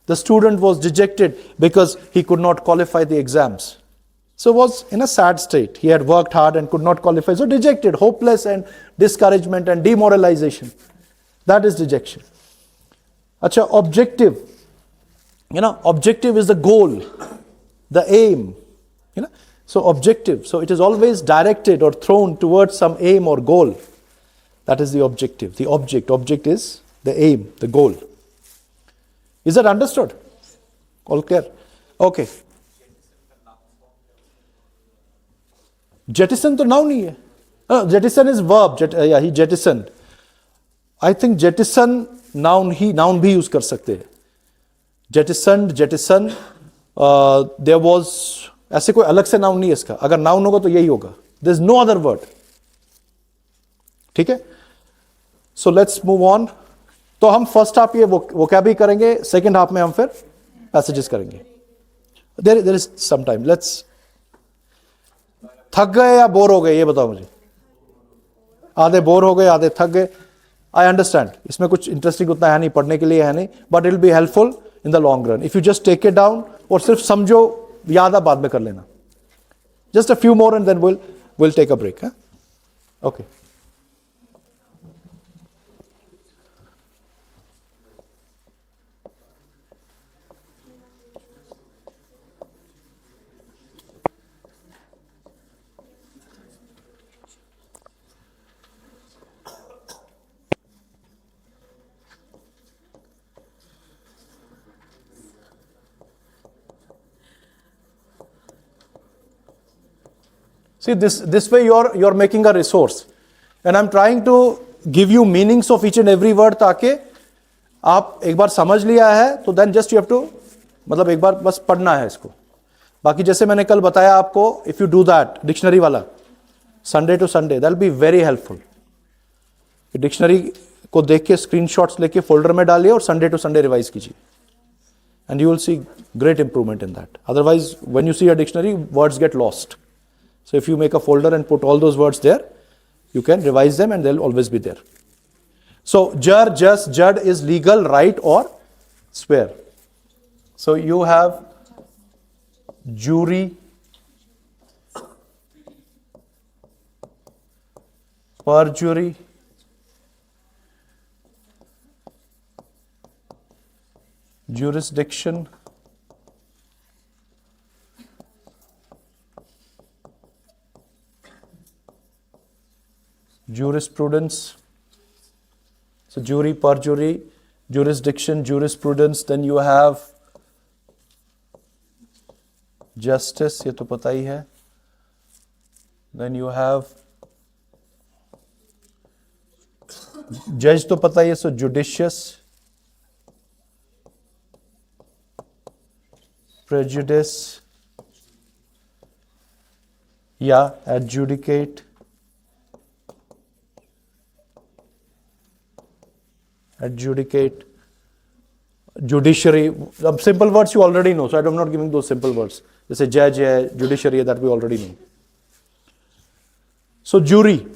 The student was dejected because he could not qualify the exams. So was in a sad state. He had worked hard and could not qualify. So dejected, hopeless, and discouragement and demoralization. That is dejection. Acha, objective. You know, objective is the goal, the aim. You know, so objective. So it is always directed or thrown towards some aim or goal. That is the objective. The object. Object is the aim, the goal. Is that understood? All clear? Okay. Jettison to noun nahi hai. No, jettison is verb. Yeah, he jettisoned. I think jettison noun bhi use kar sakte hai. Jettisoned, jettison. There was, ऐसे कोई अलग से noun नहीं है इसका. अगर noun होगा तो यही होगा. There is no other word. ठीक है? So let's move on. तो हम फर्स्ट हाफ ये vocabulary करेंगे, सेकेंड हाफ में हम फिर पैसेजेस करेंगे. There is some time. Let's. थक गए या बोर हो गए ये बताओ मुझे. आधे बोर हो गए, आधे थक गए. आई अंडरस्टैंड, इसमें कुछ इंटरेस्टिंग उतना है नहीं, पढ़ने के लिए है नहीं, but it will be helpful in the long run if you just take it down. और सिर्फ समझो, याद आप बाद में कर लेना. Just a few more and then will take a break. Okay. See, this way you're making a resource, and I'm trying to give you meanings of each and every word ताकि आप एक बार समझ लिया है तो then just you have to, मतलब एक बार बस पढ़ना है इसको. बाकी जैसे मैंने कल बताया आपको, if you do that dictionary वाला Sunday to Sunday, that will be very helpful. Dictionary को देख के स्क्रीनशॉट्स लेके फोल्डर में डालिए और Sunday to Sunday रिवाइज कीजिए, and you will see great improvement in that. Otherwise, when you see a dictionary, words get lost. So if you make a folder and put all those words there, you can revise them and they'll always be there. So jar, just, jud is legal, right, or swear. So you have jury, perjury, jurisdiction, jurisprudence. So jury, perjury, jurisdiction, jurisprudence. Then you have justice, ये तो पता ही है. Then you have judge, तो पता ही है. So judicious, prejudice, yeah, adjudicate, adjudicate, judiciary. Simple words you already know, so I'm not giving those simple words. जैसे judge है, judiciary है, that we already know. So jury.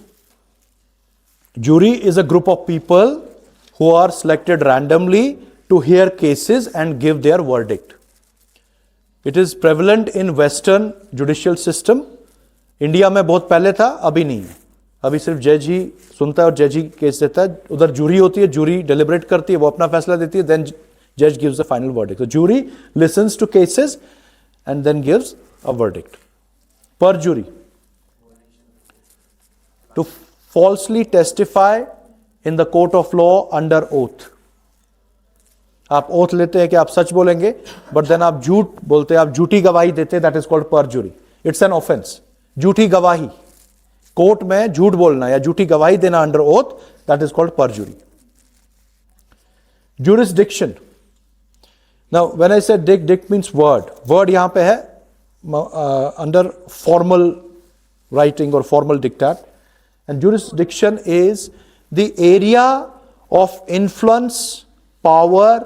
Jury is a group of people who are selected randomly to hear cases and give their verdict. It is prevalent in Western judicial system. India में बहुत पहले था, अभी नहीं है. अभी सिर्फ जज ही सुनता है और जज ही केस देता है. उधर जूरी होती है, जूरी डिलिबरेट करती है, वो अपना फैसला देती है, then Judge gives the final verdict. So jury listens to cases and then gives a verdict. Perjury, to falsely testify in the court of law under oath. आप ओथ लेते हैं कि आप सच बोलेंगे, बट देन आप झूठ बोलते हैं, आप झूठी गवाही देते हैं, that is called परजुरी. It's an offence. झूठी गवाही, कोर्ट में झूठ बोलना या झूठी गवाही देना under oath, that is called परजुरी. Jurisdiction. Now when I said dict means word यहां पे है अंडर फॉर्मल राइटिंग और formal dictate. And jurisdiction is the area of influence, power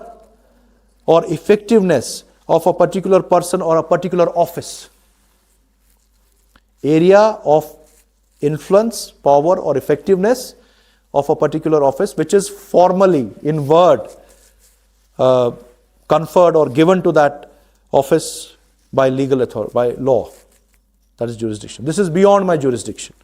or effectiveness of a particular person or a particular office. Area of influence, power or effectiveness of a particular office which is formally in word conferred or given to that office by legal authority, by law. That is jurisdiction. This is beyond my jurisdiction,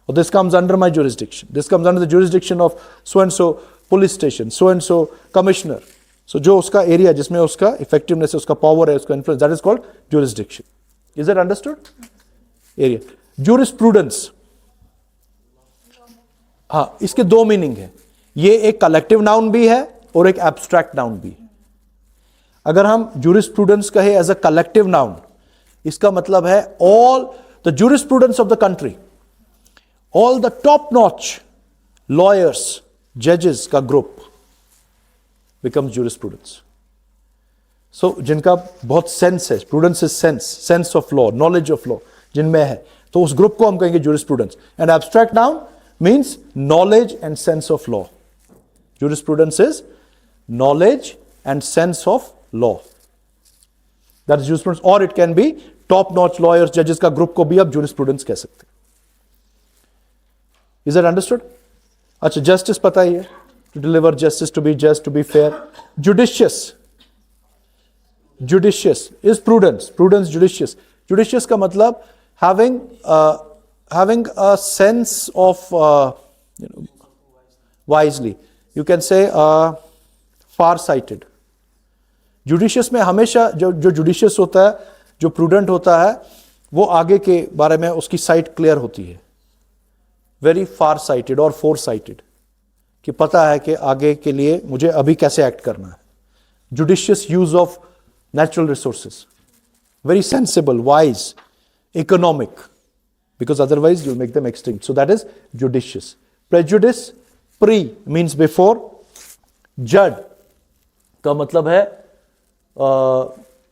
or this comes under my jurisdiction. This comes under the jurisdiction of so and so police station, so and so commissioner. So जो उसका area जिसमें उसका effectiveness है, उसका power है, उसका influence, that is called jurisdiction. Is it understood? Area. Jurisprudence, हाँ, इसके दो मीनिंग है. ये एक कलेक्टिव नाउन भी है और एक एब्स्ट्रैक्ट नाउन भी है. अगर हम जुरिस्प्रूडेंस कहे एज अ कलेक्टिव नाउन, इसका मतलब है all the jurisprudence of the country, all the top notch lawyers, जजेस का ग्रुप बिकम्स जुरिस्प्रूडेंस. सो जिनका बहुत सेंस है, prudence is sense of law, knowledge of law जिनमें है, तो उस ग्रुप को हम कहेंगे jurisprudence. And abstract noun means knowledge and sense of law. Jurisprudence is knowledge and sense of law, that is jurisprudence. और it can be top notch lawyers, जजेस का ग्रुप को भी आप जुरिस्प्रूडेंस कह सकते हैं. Is it understood? अच्छा, जस्टिस पता ही है, to deliver justice, to be just, to be fair. Judicious, judicious is prudence, prudence judicious. Judicious का मतलब having a sense of wisely, you can say far sighted. Judicious में हमेशा जो judicious होता है, जो प्रूडेंट होता है, वो आगे के बारे में उसकी साइट क्लियर होती है. वेरी फार साइटेड और फोर साइटेड, कि पता है कि आगे के लिए मुझे अभी कैसे एक्ट करना है. Judicious use of natural resources, very sensible, wise, economic, because otherwise you'll make them extinct. So that is judicious. Prejudice, pre means before. Jud का मतलब है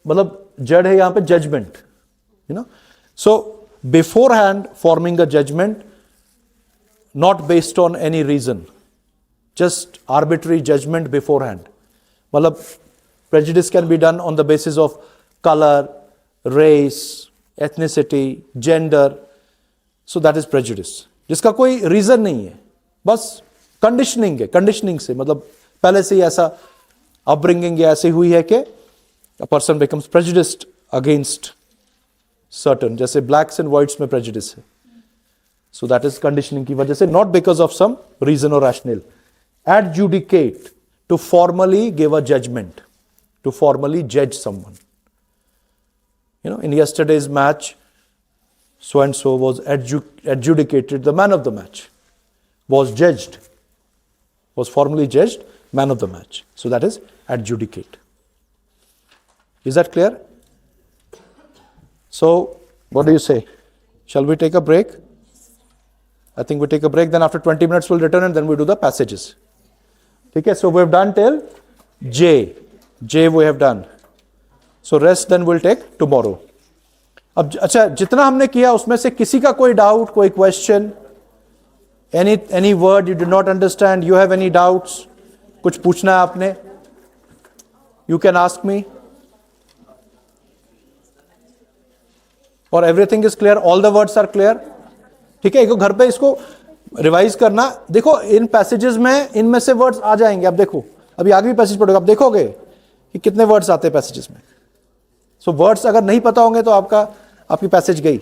मतलब जड है यहां पे judgment, you know. So beforehand forming a judgment, not based on any reason, just arbitrary judgment beforehand. मतलब prejudice can be done on the basis of color, race, ethnicity, gender. So that is prejudice. जिसका कोई reason नहीं है, बस conditioning है. Conditioning से मतलब पहले से ही ऐसा अपब्रिंगिंग या ऐसी हुई है कि a person becomes prejudiced against certain, जैसे blacks and whites में prejudice है. So that is conditioning की वजह से, not because of some reason or rationale. Adjudicate, to formally give a judgment, to formally judge someone. You know, in yesterday's match, so and so was adjudicated the man of the match, was judged, was formally judged man of the match. So that is adjudicate. Is that clear? So what do you say? Shall we take a break? I think we take a break, then after 20 minutes we'll return and then we do the passages. Okay, so we have done till J we have done. So rest then we'll take tomorrow. अब अच्छा, जितना हमने किया उसमें से किसी का कोई डाउट, कोई question, any word you do not understand, you have any doubts, कुछ पूछना है आपने, यू कैन आस्क मी. और everything is clear, all the words are clear. ठीक है, घर पे इसको रिवाइज करना. देखो इन पैसेजेस में इनमें से वर्ड्स आ जाएंगे. अब देखो, अभी आगे भी पैसेज पढ़ोगे, आप देखोगे कि कितने वर्ड्स आते हैं पैसेजेस में. सो वर्ड्स अगर नहीं पता होंगे तो आपकी पैसेज गई.